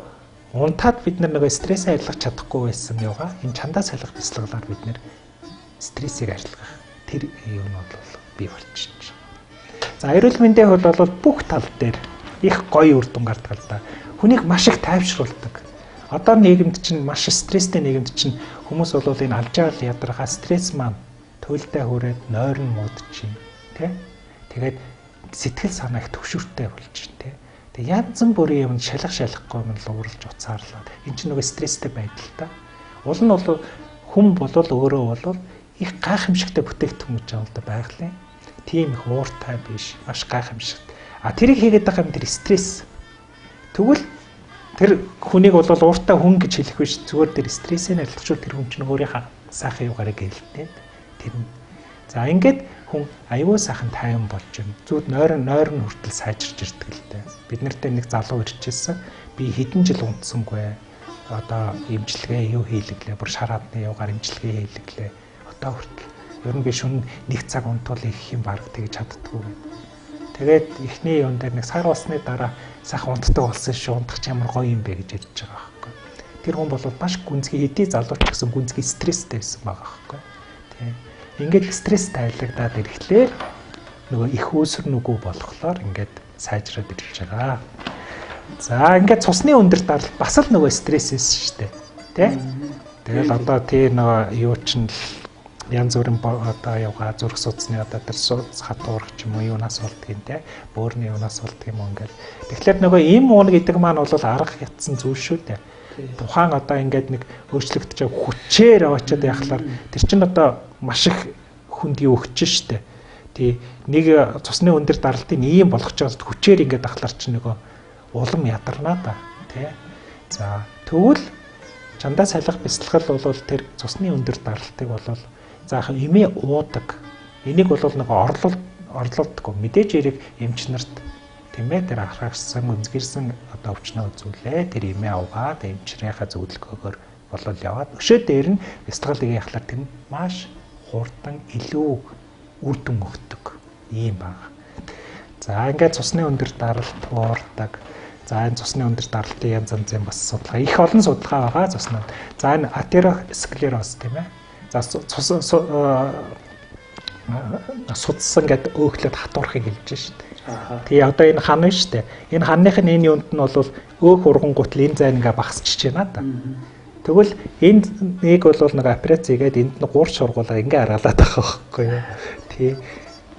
унтаад бид нөгөө стресс арилгах чадахгүй байсан юугаа энэ чандаа сайлах бясалгалаар бид нэр стрессийг арилгах тэр юм бол бий болчихж байна. За эрүүл мэндийн хувьд бол бүх тал дээр их гоё үр дүн гардаг л да. Хүнийг маш их тайвшруулдаг. Одоо нийгэмд чинь маш стресстэй нийгэмд чинь хүмүүс бол энэ алжаал ядаргаа стресс маань туйлдаа хүрээд нойр нь муудчихээн тий. Тэгээд сэтгэл санаа их төвшөртэй болж байна тий. Тэг янз бүрийн юм шалахгүй юм л ууралж уцаарлаа. Энд чинь нөгөө стресстэй байдал та. Уул нь бол хүн бол өөрөө бол их гайхамшигтай бүтээгдэхүүн гэж байгаа л да байгалийн. Тийм их ууртай биш, маш гайхамшигт. Тэрийг хийгээд байгаа юм тэр стресс. Тэгвэл тэр хүнийг бол ууртай хүн гэж хэлэх биш, зүгээр тэр стрессийг арилгахчул тэр хүн чинь өөрийнхөө сайхан югаараа гэрэлтээд тэр. За ингээд хүн аюул сайхан тайван болж байна. Зүуд нойр нь хүртэл сайжирч ирдэг л дээ. Бид нартай нэг залуу ирчихсэн. Би хэдэн жил унтсангүй. Одоо эмчилгээ юу хийлгэлээ. Бүр шараадны юугаар эмчилгээ хийлгэлээ. Одоо хүртэл ер нь би шөнө нэг цаг унтвал их юм баг тэгж чаддгүй. Тэгээд эхний юм дээр нэг сар болсны дараа сайхан унтдаг болсон шүү. Унтах ч ямар гоё юм бэ гэж ярьж байгаа байхгүй. Тэр хүн бол маш гүнзгий хэдий залууч гэсэн гүнзгий стресстэй байсан байгаа байхгүй. Тийм. Ингээд стресс тайлагдаад ирэхлээр нөгөө их үүсэрнүгүү болохоор ингээд сайжраад ирж байгаа. За ингээд цусны өндөр даралт бас л нөгөө стрессээс шүү дээ. Тэ? Тэгэл одоо тэр нөгөө юу ч нь янз бүрийн одоо явгаа зүрх судасны одоо тэр хатуурах ч юм уу юунаас болдгийг те. Бөөрийн юунаас болдгийг юм ингээд. Тэгэхээр нөгөө ийм уун гэдэг маань бол арга хятсан зүйл шүү дээ. Тухайн одоо ингээд нэг өөрчлөгдөж байгаа хүчээр аваачаад яхахлаар тэр чинь одоо маш их хүнд юу өгч штэ. Тий нэг цусны өндөр даралтын ийм болгож байгаа хүчээр ингээд ахлаар чинь нөгөө улам ядарнаа да тий. За тэгвэл чандаа сайлах бясалгал бол тэр цусны өндөр даралтыг бол заах эмээ уудаг. Энийг бол нөгөө орлуулдаггүй. Мэдээж эрэг эмч нарт тийм ээ тэр ахрагсан үнзгэрсэн одоо өвчнөө үзүүлээ. Тэр эмээ аваад эмчрийнхаа зөвлөгөөгөөр болол яваад өшөө дээр нь бясалгалыг яхахлаар тэр маш хурдан илүү үр дүн өгдөг юм байна. За ингээд цусны өндөр даралт уурдаг. За энэ цусны өндөр даралтын янз янзын бас судалгаа их олон судалгаа байгаа цусны. За энэ атеросклероз тийм ээ. За судсан гэдэг өөхлөд хатуурхыг хэлж штэ. Тэгээ одоо энэ хан нь штэ. Энэ ханных нь энэ юунд нь бол өөх ургангуут л энэ зайн ингээ багсчиж байна да. Тэгвэл энд нэг бол нэг операц хийгээд энд нь гурч сургуулаа ингээ аргалаад байгаа байхгүй юу. Тий.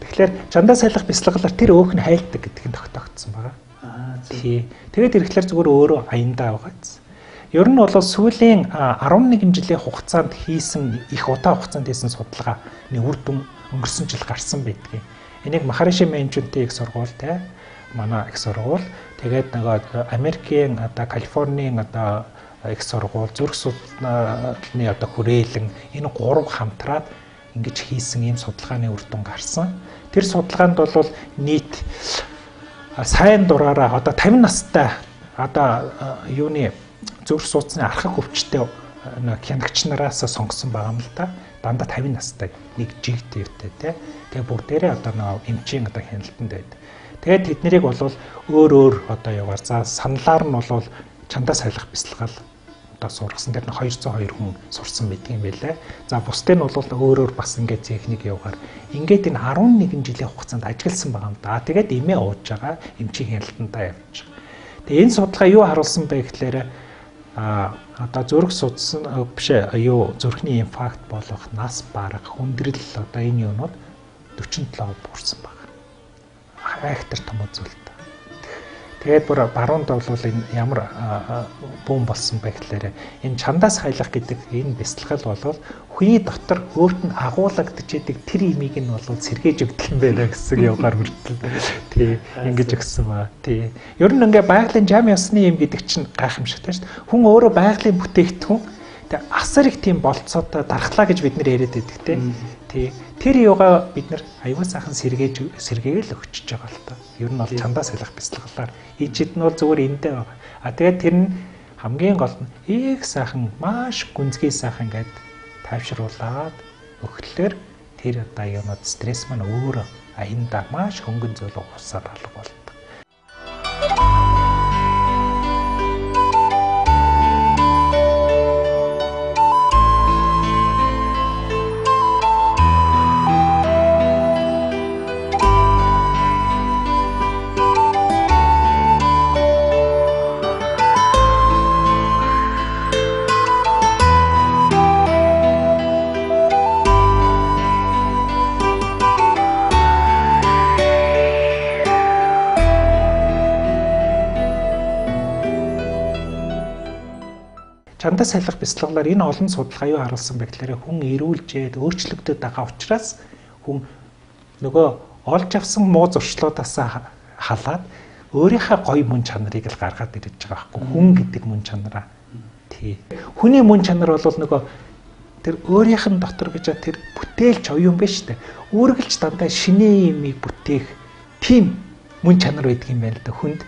Тэгэхээр чандаа сайлах бясалгалаар тэр өөх нь хайлтдаг гэдгийг тогтоогдсон байгаа. Тий. Тэгээд ирэхлээр зүгээр өөрөө аяндаа байгааз. Ер нь бол сүүлийн 11 жилийн хугацаанд хийсэн их удаа хугацаанд хийсэн судалгааны үр дүн өнгөрсөн жил гарсан байдгийг. Энийг Махариши менежментийн их сургууль те манай их сургууль тэгээд нөгөө Америкийн одоо Калифорнийн одоо их сургууль зүрх судалгааны одоо хүрээлэн энэ гурав хамтраад ингэж хийсэн ийм судалгааны үр дүн гарсан. Тэр судалгаанд бол нийт сайн дураараа одоо 50 настай одоо юуны зүрх судасны архаг өвчтэй хянагч нараас сонгосон байгаа юм л да. Дандаа 50 настай нэг жигтэй те. Тэгээ бүгдээрээ одоо нэг эмчийн одоо хяналтанд байдаг. Тэгээд тэднийг бол өөр одоо яваар за саналаар нь бол чандаа сайлах бясалгал одоо сургасан дээр 202 хүн сурсан байдгийн байлаа. За бусдын нь бол өөр бас ингээд техник явгаар ингээд энэ 11 жилийн хугацаанд ажигласан байгаа юм да. Тэгээд эмээ ууж байгаа эмчийн хяналтандаа явж байгаа. Тэгээ энэ судалгаа юу харуулсан бэ гэхээр одоо зүрх судсан биш юу зүрхний инфаркт болох нас барах хүндрэл одоо энэ юунууд 47% буурсан байна. Айхтар том үзүүлэлт. Тэгээд бүр баруунд бол энэ ямар бүүн болсон бэ гэхээр энэ чандаас хайлах гэдэг энэ бясалгал бол хүний дотор өөрт нь агуулгадж идэг тэр имийг нь бол сэргээж өгдөл юм байна гэсэн явгаар хүртэл тий ингэж өгсөн ба тий. Ер нь ингээ байгалийн жам ёсны юм гэдэг чинь гайхамшигтай шүү дээ. Хүн өөрөө байгалийн бүтээгдэхүүн тэгээ асар их тийм болцоотой дархлаа гэж бид нэр яриад байдаг тий. Тэр юугаа бид нар аюул сайхан сэргээгээл өгчөж байгаа л та. Ер нь бол чандаас хайлах бясалгалаар ичид нь бол зүгээр эндээ байгаа. Тэгээд тэр нь хамгийн гол нь их сайхан маш гүнзгий сайхан ингээд тайвшруулад өгөхлөөр тэр одоо юунод стресс маань өөрөө аяндаа маш хөнгөн зөвлөг усаад алга болдог. Чандаас хайлах бясалгалаар энэ олон судалгаа юу харуулсан бэ гэхээр хүн эрүүлжээд өөрчлөгдөд байгаа учраас хүн нөгөө олж авсан муу зуршлуудаас халаад өөрийнхөө гоё мөн чанарыг л гаргаад ирж байгаа байхгүй хүн гэдэг мөн чанараа. Тий. Хүний мөн чанар бол нөгөө тэр өөрийнх нь дотор гэж тэр бүтээлч оюун биш үү? Үргэлж дандаа шинэ юмыг бүтээх тийм мөн чанар байдаг юм байна л да хүнд.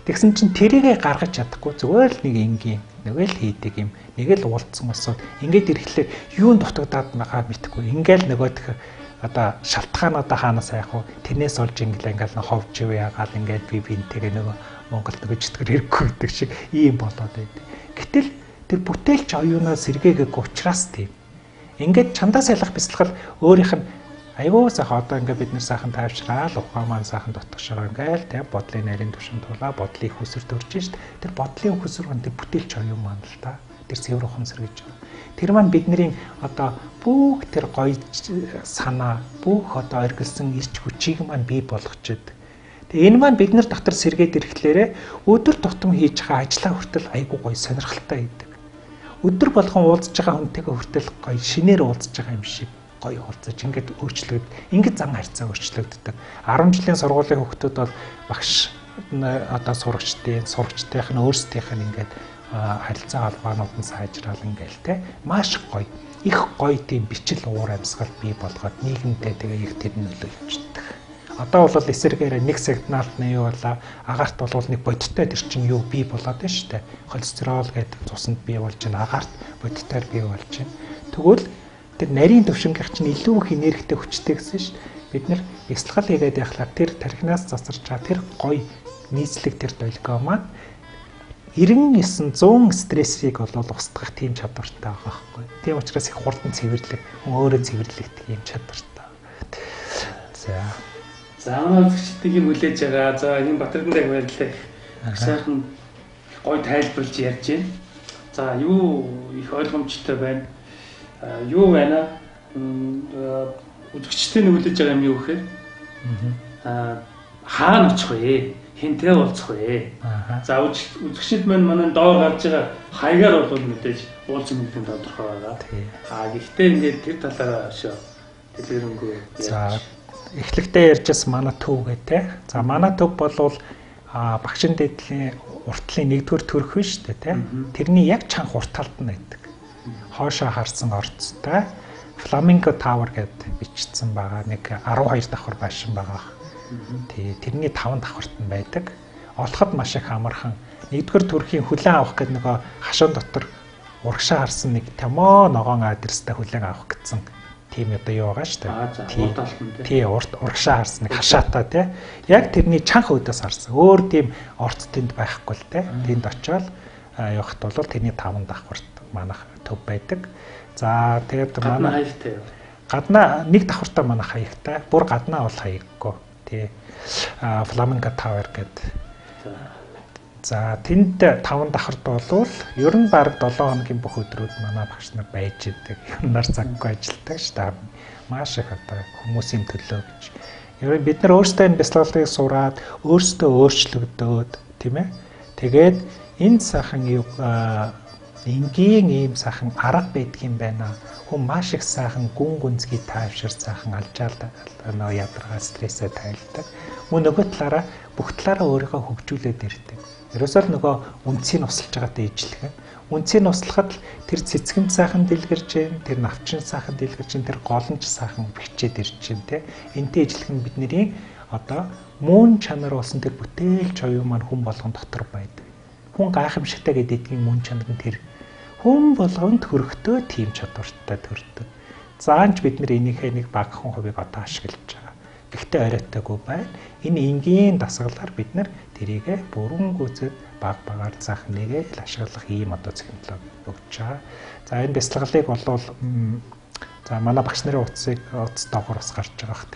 Тэгсэн чинь тэрийгэ гаргаж чадахгүй зүгээр л нэг энгийн нэг л хийдэг юм. Нэг л уулцсан босоод ингээд ирэхлээр юунд дутагдаад байгаа мэдхгүй. Ингээл нөгөөх одоо шалтгаануудаа хаанаас айх вэ? Тэрнээс олж ингээл ховж ив яагаад ингээд би бинтэйгээ нөгөө Монголд нөгөө чөтгөр хэрэггүй гэдэг шиг ийм болоод байд. Гэтэл тэр бүтээлч оюунаа сэргээгээгүй учраас тийм. Ингээд чандаас ялах бясалгал өөрийнх нь айгүй сайхан одоо ингээд бид нэр сайхан тайвшраал ухаан маань сайхан дотгошоо ингээл тийм бодлын нарийн түвшинд тулаа бодлын хөсөр төрж шít. Тэр бодлын хөсөр гон тэр бүтээлч оюун маань л та. Тэр цэвэр ухамсар гэж байна. Тэр маань бидний одоо бүх тэр гоё санаа бүх одоо оргилсан ирч хүчийг маань бий болгож байдаг. Тэгээ энэ маань бид нар дотор сэргээд ирэхлээрээ өдөр тутам хийж байгаа ажлаа хүртэл айгүй гоё сонирхолтой байдаг. Өдөр болгон уулзж байгаа хүнтэйгээ хүртэл гоё шинээр уулзж байгаа юм шиг гоё уулзаж ингээд өөрчлөгд ингээд зам харьцаа өөрчлөгддөг. 10 жилийн сургуулийн хүүхдүүд бол багш одоо сурагчдынх нь өөрсдийнх нь ингээд харилцаа холбоонууд нь сайжраал ингээл те маш гоё их гоё тийм бичил уур амьсгал бий болгоод нийгэмдээ тэгээ их тэр нөлөө явуулдаг. Одоо бол эсэргээр нэг сигналт нь юу болоо агаарт бол нэг бодиттой тэр чинь юу бий болоод байна шүү дээ. Холестерол гэдэг цуснд бий болж байна. Агаарт бодиттойр бий болж байна. Тэгвэл тэр нарийн төвшингийнх чинь илүү их энергитэй хүчтэй гэсэн шүү дээ. Бид нэр бясалгал хийгээд яхахлаар тэр тархинаас засарч байгаа тэр гоё нийцлэг тэр долгио маань 99 100 стрессийг бол устгах тийм чадвартай байгаа байхгүй. Тийм учраас их хурдан цэвэрлэг, өөрөө цэвэрлэгдэх юм чадвартай. За өнөөдрчдгийг хүлээж байгаа. За энэ Батэрдэнд яг баярлалаа. Сайхан гоё тайлбарлаж ярьж байна. За юу их ойлгомжтой байна. Юу байна? Үзэгчдийн хүлээж байгаа юм юу гэхээр хаана очих вэ? Хинтээ уулзах вэ? За үзэгчд маань доор гарч байгаа хаягаар бол мэдээж уулзах мэдэн тодорхой байгаа. Гэхдээ ингээд тэр талаараа дэлгэрэнгүй. За эхлэхдээ ярьжсэн манай төв гэдэг. За манай төв болвол багшин дэдлийн уртлын 1-р төрх биш үү те. Тэрний яг чанх урт талд нь байдаг. Хоошоо харсан орцтой Flamingo Tower гэдэг бичсэн байгаа. Нэг 12 давхар байшин байгаа. Тэрний 5 давхарт нь байдаг. Олоход маш их амархан. 1-р төрхийн хүлээн авах гэдэг нөгөө хашуун дотор урагшаа харсан нэг томоо ногоон адрестай хүлээн авах гэсэн тийм одоо юу байгаа шүү дээ. Тий урагшаа харсан нэг хашаатай тий. Яг тэрний чанх өдөөс харсан. Өөр тийм орц тэнд байхгүй л тий. Тэнд очиод явахт бол тэрний 5 давхарт манайх төв байдаг. За тэгээд манай гаднаа нэг давхартаа манайх хаягтай. Бүр гаднаа бол хаяггүй. Тий. Flamingo Tower гэдэг. За тэнд 5 давхарт болвол ер нь баг 7 хоногийн бүх өдрүүд манай багш нар байж идэг. Ер нь нар цаггүй ажилладаг шүү дээ. Маш их одоо хүмүүсийн төлөө гэж. Ер нь бид нар өөрсдөө энэ бяцлаглалыг сураад өөрсдөө өөрчлөгдөөд тийм ээ. Тэгээд энэ сайхан энгийн ийм сайхан арга байдгийн байна. Хүн маш их сайхан гүн гүнзгий тайвшир сайхан алжаалдаг ядаргаа стрессээ тайлдаг. Мөн нөгөө талаараа бүх талаараа өөрийгөө хөгжүүлээд ирдэг. Ерөөсөө нөгөө үндсийг нуслж байгаатай ижилхэн. Үндсийг нуслахад тэр цэцгэмт сайхан дэлгэрж जैन, тэр навчин сайхан дэлгэрж जैन, тэр голомж сайхан бичээд ирж जैन те. Энтэй ижилхэн бидний одоо мөн чанар болсон тэр бүтээлч оюун маань хүн болгон дотор байдаг. Хүн гайхамшигтай гэдэгтийн мөн чанар нь тэр хүн болгонд хөрөхдөө тийм чадвартай төрдөг. Заанч бид нар энийхээ нэг багахан хувийг одоо ашиглаж байгаа. Гэхдээ оройтойгүй байна. Энэ энгийн дасгалаар бид нар тэрийгэ бүрэн гүйцэд баг-багаар заах нэгэ ашиглах ийм одоо технологи өгч байгаа. За энэ бяцлаглалыг болвол за манай багш нарын утсыг доогоор бас гарч байгаа бах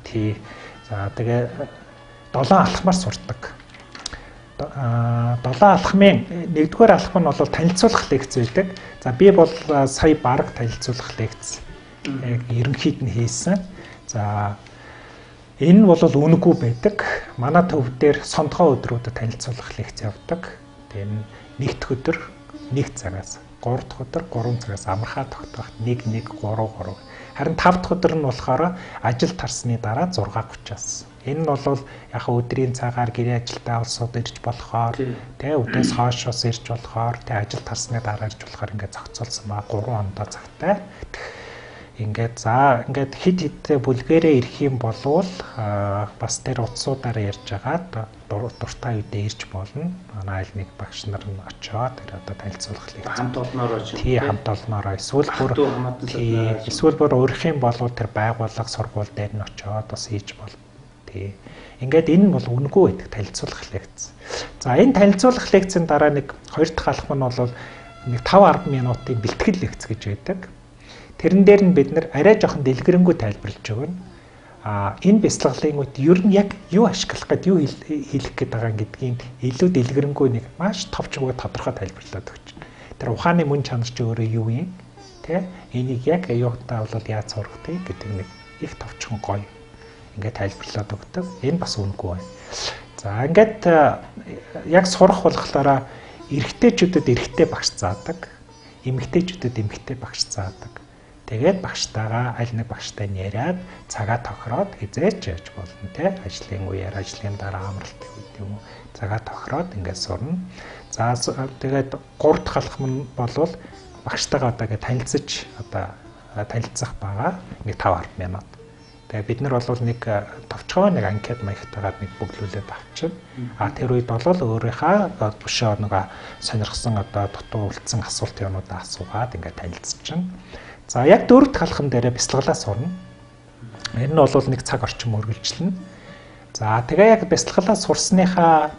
тий. За тэгээ 7 алхмаар сурдаг. 7 алхмын 1-р алхам нь бол танилцуулах лекц байдаг. За би бол сая бараг танилцуулах лекц яг ерөнхийд нь хийсэн. За энэ бол үнэгүй байдаг. Манай төв дээр сондгоо өдрүүдэд танилцуулах лекц явдаг. Тэгээд нэгд өдөр 1 цагаас 3 дахь өдөр 3 цагаас амархаа тогтоох 1 1 3 3. Харин 5 дахь өдөр нь болохоор ажил тарсны дараа 6:30-аас. Энэ нь бол яг өдрийн цагаар гэрээ ажилдаа улсууд ирж болохоор тэ өдөөс хойшоос ирж болохоор тэ ажил тарсны дараа ирж болохоор ингээд зохицуулсан ба 3 хоногийн цагтай. Ингээд за ингээд хид хидтэй бүлгэрээ ирэх юм болвол бас тэр утсуудаар ярьж байгаа дуртай үедээ ирж болно. Манай айл нэг багш нар нь очоод тэр одоо танилцуулах лекц хамт олноороо тий хамт олноороо эсвэл бүр өөрөх юм болвол тэр байгууллага сургууль дээр нь очоод бас хийж болно. Тий. Ингээд энэ бол үнэгүй байдаг танилцуулах лекц. За энэ танилцуулах лекцийн дараа нэг 2 дахь алхам нь бол нэг 5-10 минутын бэлтгэл лекц гэж байдаг. Тэрэн дээр нь бид нэр арай жоохон дэлгэрэнгүй тайлбарлаж өгнө. Энэ бяцлаглалын үед ер нь яг юу ашиглах гээд юу хийх гээд байгаа гэдгийг илүү дэлгэрэнгүй нэг маш товч бөгөөд тодорхой тайлбарлаад өгч. Тэр ухааны мөн чанар чи өөрөө юу юм? Тэ? Энийг яг аюутаа бол яаж сурах вэ гэдэг нэг их товчхон гоё ингээд тайлбарлаад өгдөг. Энэ бас үнэгүй байна. За ингээд яг сурах болохоор эрэгтэйчүүдэд эрэгтэй багш заадаг, эмэгтэйчүүдэд эмэгтэй багш заадаг. Тэгээд багштайгаа аль нэг багштай яриад цагаа тохироод хизээч яж болно те ажлын үеэр ажлын дараа амралтын үед юм уу цагаа тохироод ингээд сурна. За тэгээд 3 дахь алхам нь болвол багштайгаа одоо ингээд танилцаж одоо танилцах байгаа нэг 5-10 минут. Тэгээ бид нар бол нэг товчгоо нэг анкет маягтайгаар нэг бүглүүлээд авчихна. Тэр үед бол өөрийнхөө өшөө нэг сонирхсан одоо дутуу үлдсэн асуултын юмудаа асуугаад ингээд танилцчихна. За яг 4 дахь алхам дээр бяцлаглаа сурна. Энэ нь бол нэг цаг орчим үргэлжлэнэ. За тэгээ яг бяцлаглаа сурсныхаа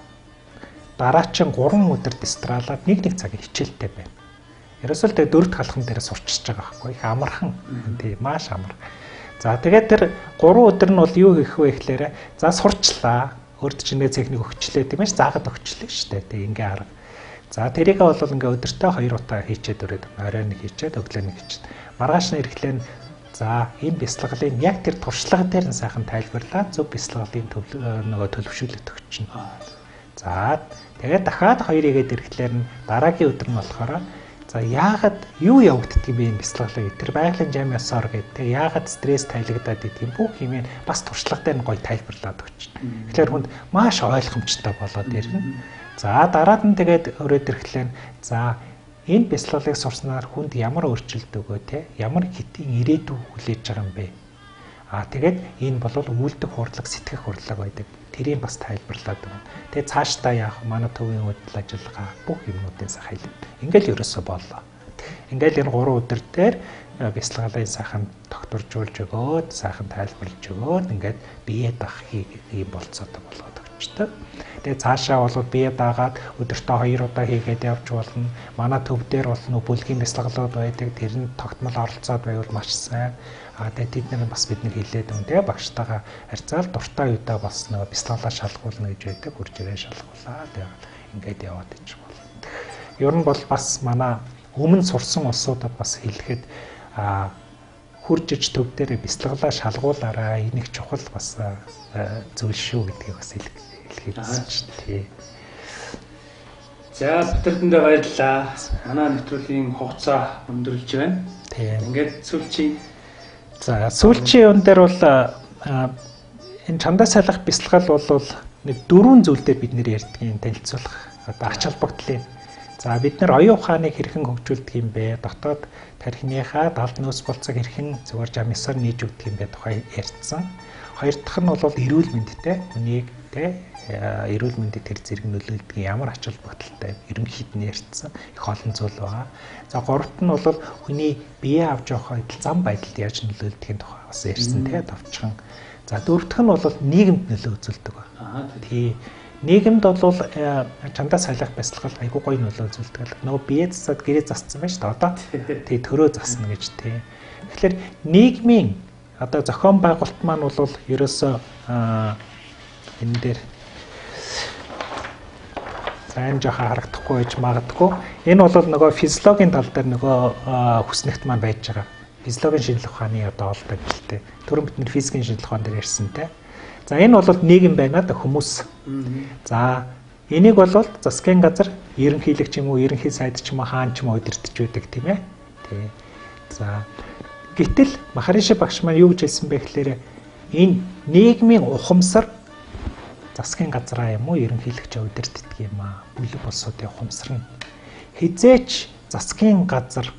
дараачин 3 өдөр дистралаад нэг цаг хичээлтэй байна. Ерөөсөө л тэгээ 4 дахь алхам дээр сурчиж байгаа байхгүй их амархан. Тий маш амар. За тэгээд тэр 3 өдөр нь бол юу хийх вэ гэхээр за сурчлаа. Өөрт чинь нэг техник өгчлээ тийм ээ заагаад өгчлээ шүү дээ. Тэг ингээ арга. За тэрийг бол ингээ өдөртөө 2 удаа хийчээд өрөөд орой нэг хийчээд өглөө нэг хийчээд маргааш нь ирэхлээр за энэ бяцлаглалын яг тэр туршлага дээр нь сайхан тайлбарлаад зөв бяцлаглалын нөгөө төлөвшүүлэлт өгчнө. За тэгээд дахиад 2 игээд ирэхлээр нь дараагийн өдөр нь болохоор за яагаад юу явагддаг юм бэ энэ бяцлаглал тэр байгалийн жамиасаар гэдэг яагаад стресс тайлагдаад идэх юм бүх юм бас туршлага дээр нь гоё тайлбарлаад өгчнө. Тэгэхээр хүнд маш ойлгомжтой болоод ирнэ. За дараад нь тэгээд өрөөд ирэхлээр за энэ бяцлаглалыг сурснаар хүнд ямар өөрчлөлт өгөө те ямар хэтийн ирээдүй хүлээж байгаа юм бэ? Тэгээд энэ бол үйлдэх хурлаг сэтгэх хурлаг байдаг. Тэрийг бас тайлбарлаад байна. Тэгээд цаашдаа яах манай төвийн үйл ажиллагаа бүх юмнуудын сахил. Ингээл ерөөсөө боллоо. Ингээл энэ 3 өдөр дээр бяцлаглалын сайхан тогтворжуулж өгөөд сайхан тайлбарлаж өгөөд ингээд бие даах юм болцоотой болгоод өгчтэй. Тэгээ цаашаа бол бие даагаад өдөртөө 2 удаа хийгээд явж болно. Манай төв дээр бол бүлгийн бяцлаглууд байдаг. Тэр нь тогтмол оролцоод байвал маш сайн. Тэгээд тэд нар бас бид нар хэлээд өгөн тэгээ багштайгаа харьцаал дуртай үедээ бас нөгөө бяцлаглаа шалгуулна гэж байдаг. Хурж ирээ шалгуулаа. Тэгээ ингээд яваад иж болно. Ер нь бол бас манай өмнө сурсан улсуудад бас хэлэхэд хурж иж төв дээр бяцлаглаа шалгуулаараа энийг чухал бас зүйл шүү гэдгийг бас хэлэхэд шүү дээ. За битэрдэндээ баярлалаа. Манай нэвтрүүлгийн хугацаа өндөрлж байна. Тийм. Ингээд сүүлчийн үн дээр бол энэ чандаа сайлах бяцлал бол нэг 4 зүйлдээ бид нэр ярьдгийг танилцуулах одоо ач холбогдлын. За бид нар оюун ухааныг хэрхэн хөгжүүлдэг юм бэ? Дотоод тархиныхаа далд нөөц болцог хэрхэн зүгээр жамсаар нээж өгдөг юм бэ тухай ярьсан. Хоёр дахь нь бол эрүүл мэндтэй хүнийг эрүүл мэндэд тэр зэрэг нөлөөлдөг ямар ач холбогдолтой ерөнхийд нь ярьсан их олон зүйл байгаа. За гуравт нь бол хүний бие авч явах байдал зам байдалд яаж нөлөөлдгийг тухай бас ярьсан тий товчхон. За дөрөвдөх нь бол нийгэмд нөлөө үзүүлдэг байна. Тий нийгэмд бол чандаа сайлах бяцлал айгүй гоё нөлөө үзүүлдэг. Нөгөө бие засаад гэрээ зассан байна шүү дээ. Одоо тий төрөө засна гэж тий. Тэгэхээр нийгмийн одоо зохион байгуулалт маань бол ерөөсөө энэ дээр сайн жоохон харагдахгүй байж магадгүй. Энэ бол нөгөө физиологийн тал дээр нөгөө хүснэгт маань байж байгаа. Физиологийн шинжилгээ ухааны одоо олд ажилттай. Түрүүн бид нэр физикийн шинжилгээ ухаан дээр ярьсантай. За энэ бол нийгэм байна да хүмүүс. За энийг бол засгийн газар ерөнхийлөгч юм уу, ерөнхий сайд ч юм уу, хаан ч юм уу удирдах байдаг тийм ээ. Тий. За гэтэл Махариши багш маань юу гэж хэлсэн бэ гэхээр энэ нийгмийн ухамсар засгийн газраа юм уу ерөнхийлөгч удирддаг юм аа. Бүлэг улсуудын ухамсар нь хизээч засгийн газар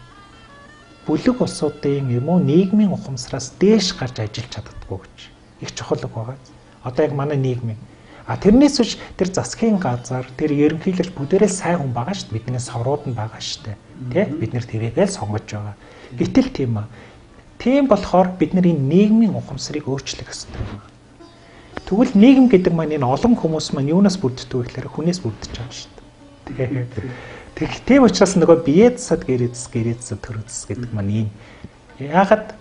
бүлэг улсуудын юм уу нийгмийн ухамсараас дээш гарч ажиллаж чаддаггүй гэж их чухал үг байгаа. Одоо яг манай нийгмийн тэрнээс биш тэр засгийн газар тэр ерөнхийлөгч бүгдээрээ сайн хүн байгаа шүү дээ. Бидний соврууд нь байгаа шүү дээ. Тэ бид нэр тэрийгээ л сонгож байгаа. Гэтэл тийм аа. Тийм болохоор бид нар энэ нийгмийн ухамсарыг өөрчлөх ёстой юм. Тэгвэл нийгэм гэдэг маань энэ олон хүмүүс маань юунаас бүрддэг вэ гэхээр хүнээс бүрдэж байгаа шүү дээ. Тийм учраас нөгөө бие засад гэрээ засад төрөө зас гэдэг маань ийм. Яагаад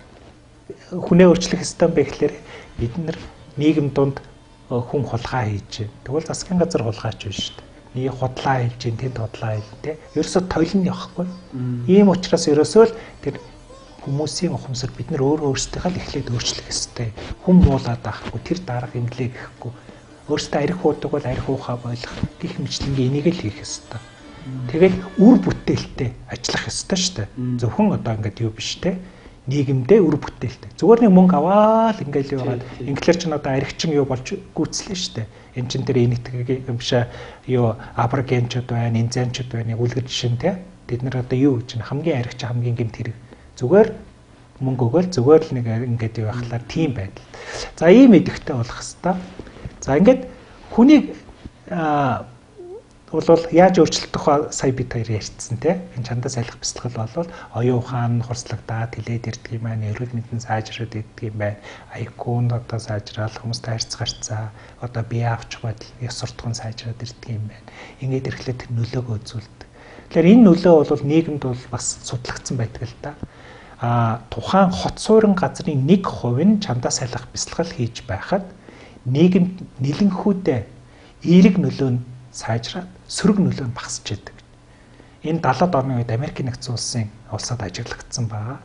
хүнээ өөрчлөх ёстой бэ гэхээр бид нар нийгэм донд хүн хулгай хийж байна. Тэгвэл засгийн газар хулгайч байна шүү дээ. Нэг худлаа хийж байна, тэнд худлаа хийж тэ. Ерөөсөө тойлно явахгүй. Ийм учраас ерөөсөө л тэр хүмүүсийн ухамсар бид нар өөрсдийнхээ л эхлээд өөрчлөх ёстой. Хүн муулаад байхгүй, тэр дарга имлээ гэхгүй. Өөрсдөө арх уудаг бол арх уухаа болох гих мэтлэнгийн энийг л хийх ёстой. Тэгэл үр бүтээлтэй ажиллах ёстой шүү дээ. Зөвхөн одоо ингээд юу биш те. Нийгэмдээ үр бүтээлтэй. Зүгээр нэг мөнгө аваад ингээл яваад инглер ч одоо архичин юу болж гүйцлээ шүү дээ. Эн чин дээр энэтхэг юм шиг юу аборигенчуд байна, энзенчуд байна, үлгэр жишээ те. Бид нар одоо юу гэж хамгийн архич хамгийн гэмт хэрэг. Зүгээр мөнгө өгөөл зүгээр л нэг ингээд юу байхлаар тийм байдал. За ийм идэвхтэй болох хэвээр. За ингээд хүнийг бол яаж өөрчлөлтөх вэ? Сая бид хоёр ярьсан тийм. Энэ чандаа сайлах бяцлал бол оюун ухаан хурцлагдаад хилээд ирдэг юм байна. Эрүүл мэндийн сайжраад ирдэг юм байна. IQ-нд одоо сайжраал, хүмүүстэй харьцах харьцаа, одоо бие авчих байдал, ёс суртахуун сайжраад ирдэг юм байна. Ингээд ирэхлээр тэр нөлөөгөө үзүүлдэг. Тэгэхээр энэ нөлөө бол нийгэмд бол бас судлагдсан байдаг л да. Тухайн хот суурин газрын 1% нь чандаа сайлах бяцлал хийж байхад нийгэмд нэлэнхүүдээ эерэг нөлөө нь сайжраад сөрөг нөлөө нь багасч идэг. Энэ 70-аад оны үед Америк нэгдсэн улсын улсад ажиглагдсан байна.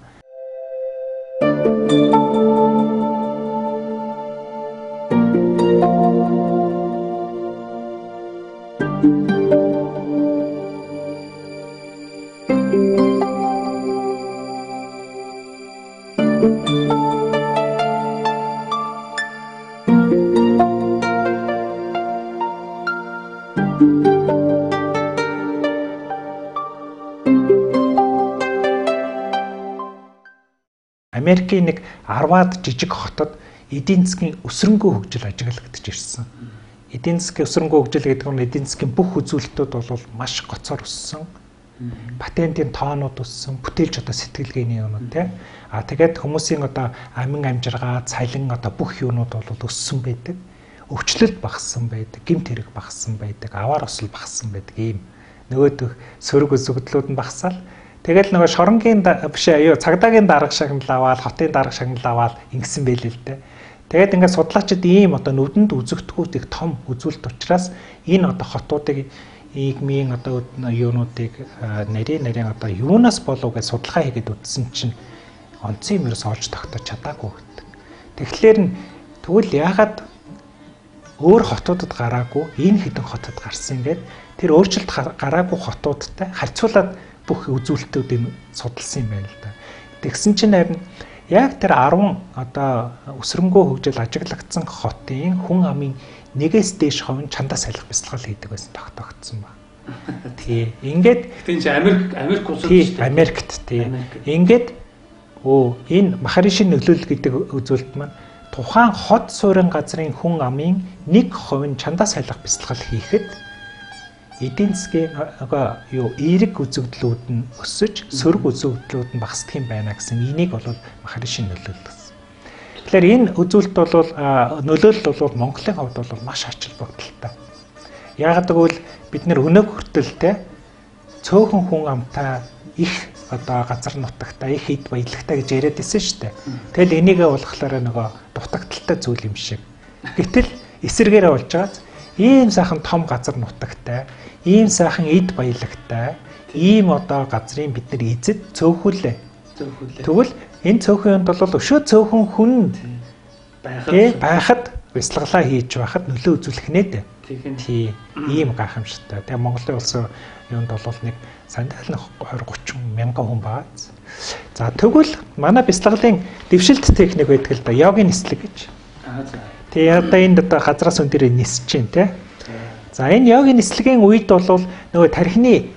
Америкийн нэг 10-аад жижиг хотод эдийн засгийн өсрөнгөө хөгжил ажиглагдаж ирсэн. Эдийн засгийн өсрөнгөө хөгжил гэдэг нь эдийн засгийн бүх үзүүлэлтүүд бол маш гоцоор өссөн. Патентын тоонууд өссөн, бүтээлч одоо сэтгэлгээний юмнууд тийм. Тэгээд хүмүүсийн одоо амин амжиргаа, цалин одоо бүх юмнууд бол өссөн байдаг. Өвчлөлт багассан байдаг, гэмт хэрэг багассан байдаг, аваар осол багассан байдаг ийм. Нөгөөдөх сөрөг өсөгдлүүд нь багасаал. Тэгэл нөгөө шоронгийн биш цагдаагийн дарга шагнал аваад, хотын дарга шагнал аваад ингэсэн байлээ л дээ. Тэгээд ингээд судлаачид ийм одоо нүдэнд үзэгдэхүйт их том үзүүлэлт учраас энэ одоо хотуудыг нийгмийн одоо юунуудыг нарийн одоо юунаас болов гэж судалгаа хийгээд үзсэн чинь онцгой юмрос олж тогтоож чадаагүй гэдэг. Тэгэхээр тэгвэл яагаад өөр хотуудад гараагүй энэ хэдэн хотод гарсан гэдэг тэр өөрчлөлт гараагүй хотуудтай харьцуулаад бүх үзүүлэлтүүдийг судалсан юм байна л да. Тэгсэн чинь харин яг тэр 10 одоо өсрөнгөө хөгжил ажиглагдсан хотын хүн амын нэгээс дээш хувь нь чандаа салхи бясалгал хийдэг байсан тогтогдсон ба. Тий. Ингээд тийм чи Америк улсууд шүү дээ. Америкт тий. Ингээд энэ Махариши нөлөөлөл гэдэг үзүүлэлт маань тухайн хот суурин газрын хүн амын 1% нь чандаа салхи бясалгал хийхэд эдийн засгийн эерэг үзэгдлүүд нь өсөж сөрөг үзэгдлүүд нь багасдаг юм байна гэсэн энийг бол Махариши нөлөөлөл гэсэн. Тэгэхээр энэ үзүүлэлт бол нөлөөлөл бол Монголын хувьд бол маш ач холбогдолтой. Яагаад гэвэл бид нэр өнөө хүртэлтэй цөөхөн хүн амтай их одоо газар нутагтай их хэд баялагтай гэж яриад байсан шүү дээ. Тэгэл энийгээ болохоор нөгөө дутагдaltaй зүйл юм шиг. Гэтэл эсэргээрээ болж байгааз ийм сайхан том газар нутагтай, ийм сайхан эд баялагтай, ийм одоо газрын бид нар эзэд цөөхүүлээ. Тэгвэл энэ цөөхөн бол өшөө цөөхөн хүн байхад бясалгалаа хийж байхад нөлөө үзүүлэх нэ дээ. Тийм ийм гайхамшигтай. Тэгээ Монголын улсын юунд бол нэг сандал 20-30 мянган хүн бааз. За тэгвэл манай бясалгалын дэвшилт техник байдаг л да. Йогийн нислэг гэж. Тэгээ одоо энд одоо газраас өндөрөө нисэж чинь тий. За энэ йогийн нислэгийн үед бол нөгөө тархины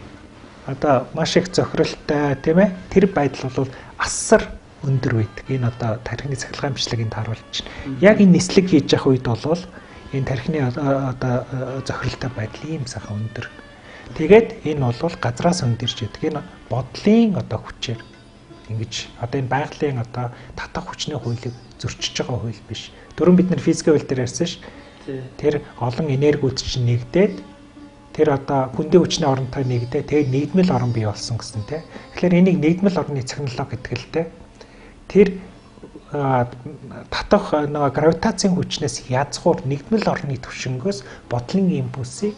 одоо маш их цохиролтой тийм ээ. Тэр байдал бол асар өндөр байдаг. Энэ одоо тархины цахилгаан бичлэгийг тааруулж байна. Яг энэ нислэг хийж явах үед бол энэ тархины одоо зохиролтой байдал ийм сайхан өндөр. Тэгээд энэ бол газраас өндөрч идэг. Энэ бодлын одоо хүчээр ингэж одоо энэ байгалийн одоо татах хүчний хуулийг зөрчиж байгаа хууль биш. Түрүүн бид нар физикийн хууль дээр ярьсан ш. Тэр олон энергиуд чинь нэгдээд тэр одоо хүндийн хүчний оронтой нэгдээд тэгээд нэгдмэл орон бий болсон гэсэн тийм. Тэгэхээр энийг нэгдмэл орны технологи гэдэг л дээ. Тэр татах нөгөө гравитацийн хүчнээс язгуур нэгдмэл орны төвшнгөөс бодлын импульсийг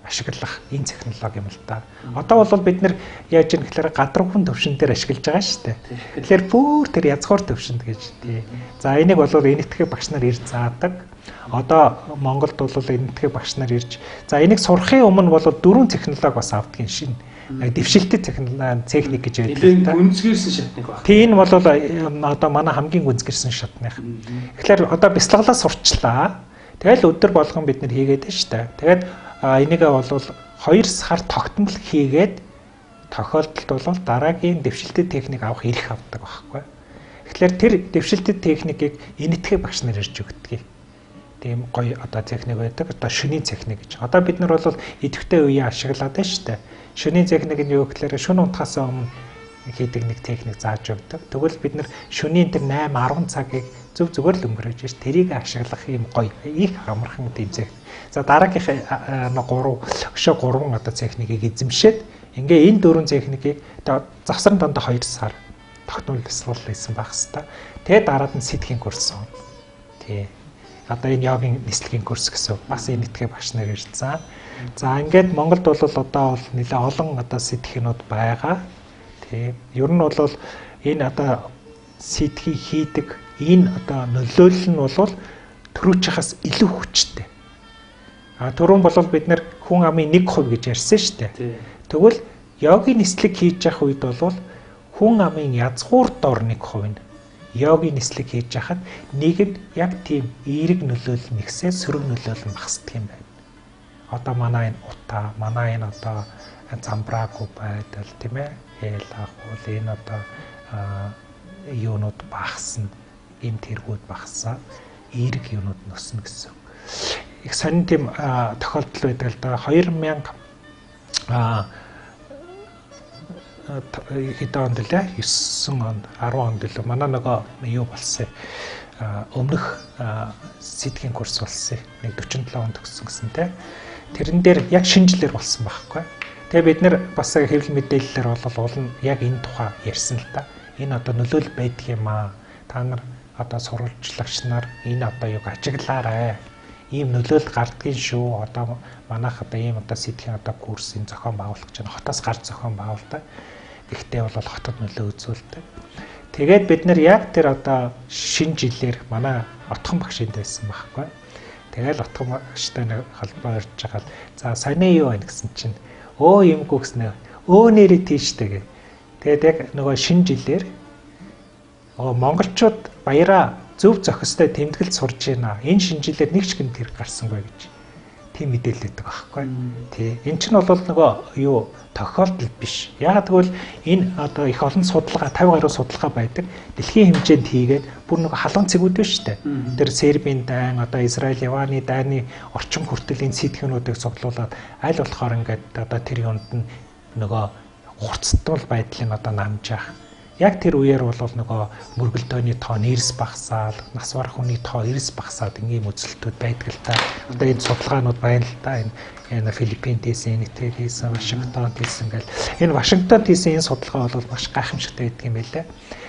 ашиглах энэ технологи юм л да. Одоо бол бид нар яаж юм гэхээр гадаргуун төвшин дээр ашиглаж байгаа шүү дээ. Тэгэхээр бүр тэр язгуур төвшинд гэж тий. За энийг бол энэтхэг багш нар ирж заадаг. Одоо Монголд бол энэтхэг багш нар ирж за энийг сурахын өмнө бол 4 технологи бас авдгийн шин. Дэвшилтэт техник гэж байдаг. Гүнзгийрсэн шатныг баг. Тийм энэ бол одоо манай хамгийн гүнзгийрсэн шатных. Тэгэхээр одоо бясалгалаа сурчлаа. Тэгэл өдөр болгон бид нар хийгээд байна шүү дээ. Тэгээд энийгээ бол 2 сар тогтмол хийгээд тохиолдолд бол дараагийн дэвшилтэт техник авах эрх авдаг байхгүй. Тэгэхээр тэр дэвшилтэт техникийг энэтхэг багш нар ирж өгдөг. Тийм гоё одоо техник байдаг. Одоо шөнийн техник гэж. Одоо бид нар бол идэвхтэй үеийн ашиглаад байна шүү дээ. Шөнийн техник нь юу гэхээр шөнө унтахаас өмнө хийдэг нэг техник зааж өгдөг. Тэгвэл бид нар шөнийн тэр 8-10 цагийг зүгээр л өнгөрөөж ш. Тэрийг ашиглах юм гоё их амархан тэмцээх. За дараагийнх 3 одоо техникийг эзэмшээд ингээ энэ 4 техникийг завсран дондоо 2 сар тогтмол бясалгал хийсэн байх хэвээр. Тэгээд дараад нь сэтгэхийн курс. Тий. Одоо энэ йогийн нислэгийн курс гэсэн бас энэтхэг багш нар ирсэн. За ингээд Монголд бол одоо бол нэлээ олон одоо сэтгэхнүүд байгаа. Тий. Ер нь бол энэ одоо сэтгэхийг хийдэг энэ одоо нөлөөлөл нь бол төрүүчхээс илүү хүчтэй. Түрүүн бол бид нар хүн амын 1% гэж ярьсан шүү дээ. Тэгвэл йогийн нислэг хийж явах үед бол хүн амын язгуур дор 1% нь йогийн нислэг хийж яхад нэгэд яг тийм эерэг нөлөөлөл нэгсээ сөрөг нөлөөлөл багасдаг юм байна. Одоо манай энэ утаа, манай энэ одоо замбраагүй байдал тийм ээ. Хэл ахуул энэ одоо юунууд багасна, эм тэргүүд багасаа эерэг юунууд нөснө гэсэн. Их сонин тийм тохиолдол байдаг л да. 2000 хэд онд лээ 9 он 10 онд лээ манай нөгөө юу болсон өмнөх сэтгэхийн курс болсон нэг 47 онд төгссөн гэсэн те тэрэн дээр яг шинжилээр болсон байхгүй. Тэгээ бид нэр бас хэвлэл мэдээллээр бол уул нь яг энэ тухай ярьсан л та. Энэ одоо нөлөөлөл байдаг юм аа. Та нар одоо сурвалжлагч нар энэ одоо юг ажиглаарай. ийм нөлөөлөл гардгийн шүү. Одоо манайх одоо ийм одоо сэтгэлийн одоо курсын зохион байгуулагч нь хотоос гарч зохион байгуулдаг. Гэхдээ бол хотод нөлөө үзүүлдэг. Тэгээд бид нэр яг тэр одоо шинэ жилээр манай отхон багшинд байсан байхгүй. Тэгэл отхон багштай нэг холбоо ирж байгаа. За саяны юу байна гэсэн чинь юмгүй гэснэ. Нэрээ тийштэй гэ. Тэгээд яг нөгөө шинэ жилээр монголчууд баяраа зөв зохистой тэмдэглэл сурж байна. Энэ шинжилээр нэг ч гэмт хэрэг гарсангүй гэж тийм мэдээлэл өгдөг байхгүй. Тий. Эн чинь бол нөгөө юу тохиолдол биш. Яг тэгвэл энэ одоо их олон судалгаа 50 гаруй судалгаа байдаг. Дэлхийн хэмжээнд хийгээд бүр нөгөө халуун цэгүүд биш үү? Тэр Сербийн дайн, одоо Израиль, Яваны дайны орчин хүртэл энэ сэтгэхнүүдийг цуглуулад аль болохоор ингээд одоо тэр юунд нь нөгөө хурцтал байдлыг одоо намжаах. Яг тэр үеэр бол нөгөө мөргөлдөөний тоо нэрс багасаад, нас барах хүний тоо эрс багасаад ингийн үзэлтүүд байдаг л та. Одоо энэ судалгаанууд байна л та. Энэ Филиппинд хийсэн, Италид хийсэн, Вашингтонд хийсэн гэл. Энэ Вашингтонд хийсэн энэ судалгаа бол маш гайхамшигтай байдаг юм байлаа.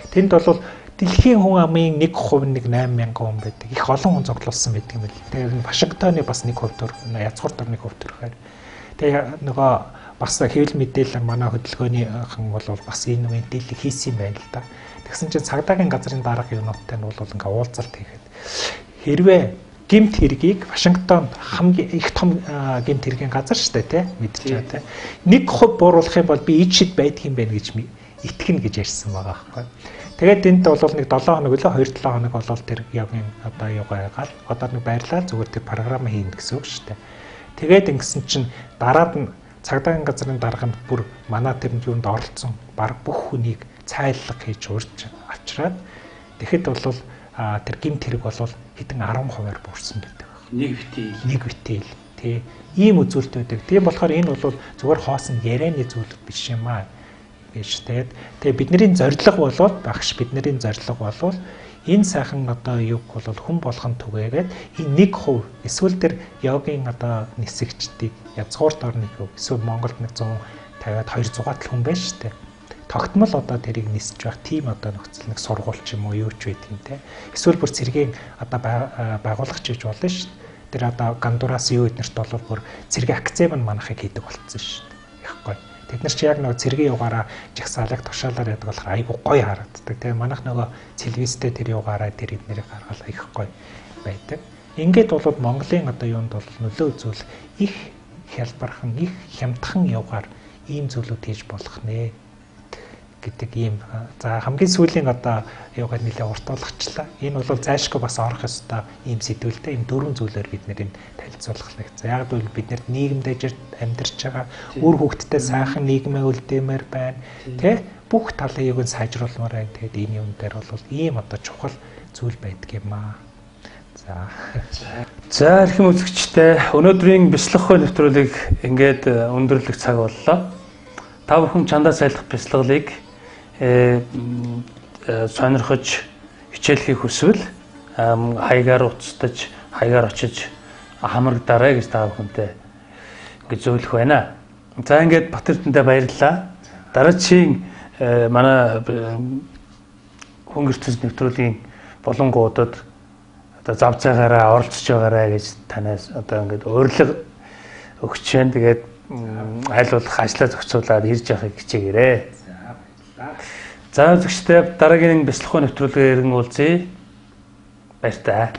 Тэнд бол дэлхийн хүн амын 1% нэг 8,000 хүн байдаг. Их олон хүн цуглуулсан байдаг юм байлаа. Тэгээд Вашингтоны бас 1% язгуур дорны хувь төрхөөр. Тэгээд нөгөө бас хэвлэл мэдээлэл манай хөдөлгөөний хан бол бас энэ мэдээллийг хийсэн юм байна л да. Тэгсэн чинь цагдаагийн газрын дарга юунуудтай нь бол ингээ уулзалт хийхэд хэрвээ гэмт хэргийг Вашингтонд хамгийн их том гэмт хэргийн газар шүү дээ тий мэдчихэж байгаа тий 1% бууруулах юм бол би ичид байдаг юм байна гэж итгэнэ гэж ярьсан байгаа байхгүй. Тэгээд энд бол нэг 7 хоног лөө 2-7 хоног болол тэр явгийн одоо юугаагаал одоо нэг байрлал зүгээр тэр програм хийнэ гэсэн үг шүү дээ. Тэгээд ингэсэн чинь дараад нь цагдаагийн газрын дарганд бүр манай тэрэнд юунд оролцсон баг бүх хүнийг цайллага хийж урьж авчираад тэгэхэд бол тэр гэмт хэрэг бол хэдэн 10%-аар буурсан гэдэг байна. Нэг битэл тий ийм үзүүлэлт байдаг. Тийм болохоор энэ бол зүгээр хоосон ярианы зүйл биш юм аа гэж тэгээ бидний зорилго болоод багш бидний зорилго болвол энэ сайхан одоо юг бол хүн болгон түгээгээд энэ 1% эсвэл тэр йогийн одоо нисэгчдийг язгуурт орны хөв эсвэл Монголд 150-аад 200-аад хүн байна шүү дээ. Тогтмол одоо тэрийг нисэж байх тийм одоо нөхцөл нэг сургууль ч юм уу юу ч байдаг юм те. Эсвэл бүр цэргийн одоо байгуулагч гэж болно шүү дээ. Тэр одоо Гандураас юу эднэрт бол бүр цэргийн акцем нь манахыг хийдэг болцсон шүү дээ. Яахгүй. Тэд нар чи яг нөгөө цэргийн югаараа жагсаалаг тушаалаар яадаг болохоор айгу гоё харагддаг. Тэгээ манайх нөгөө телевизтэй тэр югаараа тэр эднэрийг гаргал их гоё байдаг. Ингээд бол Монголын одоо юунд бол нөлөө үзүүл их хялбархан их хямдхан югаар ийм зүйлүүд хийж болох нэ гэдэг ийм за хамгийн сүүлийн одоо юугаар нэлээ уртуулгачлаа. Энэ бол зайшгүй бас орох ёстой ийм сэдвэлтэй ийм дөрвөн зүйлээр бид нэр энэ танилцуулах нэг. За яг л бид нэр нийгэмд амьдарч байгаа үр хөвгтдээ сайхан нийгмээ үлдээмээр байна. Тэ бүх талын юуг нь сайжруулмаар байна. Тэгэд энэ юм дээр бол ийм одоо чухал зүйл байдаг юм аа. За эрхэм үзэгчдээ өнөөдрийн бяцлахгүй нэвтрүүлгийг ингээд өндөрлөх цаг боллоо. Та бүхэн чандаа сайлах бяцлаглыг сонирхож хичээлхийг хүсвэл хаягаар уцтаж хаягаар очиж хамрагдаарай гэж та бүхэнтэй ингэж зөвлөх байна. За ингээд Батэрдэндээ баярлалаа. Дараагийн манай хөнгөртөс нэвтрүүлгийн болонгуудад одоо зав цагаараа оролцож байгаарай гэж танаас одоо ингээд урилга өгч байна. Тэгээд аль болох ажлаа зохицуулаад ирж явахыг хичээгээрэй. За зөвхөстэй дараагийн бяцлахгүй нэвтрүүлгээр уулзъя. Баяртай.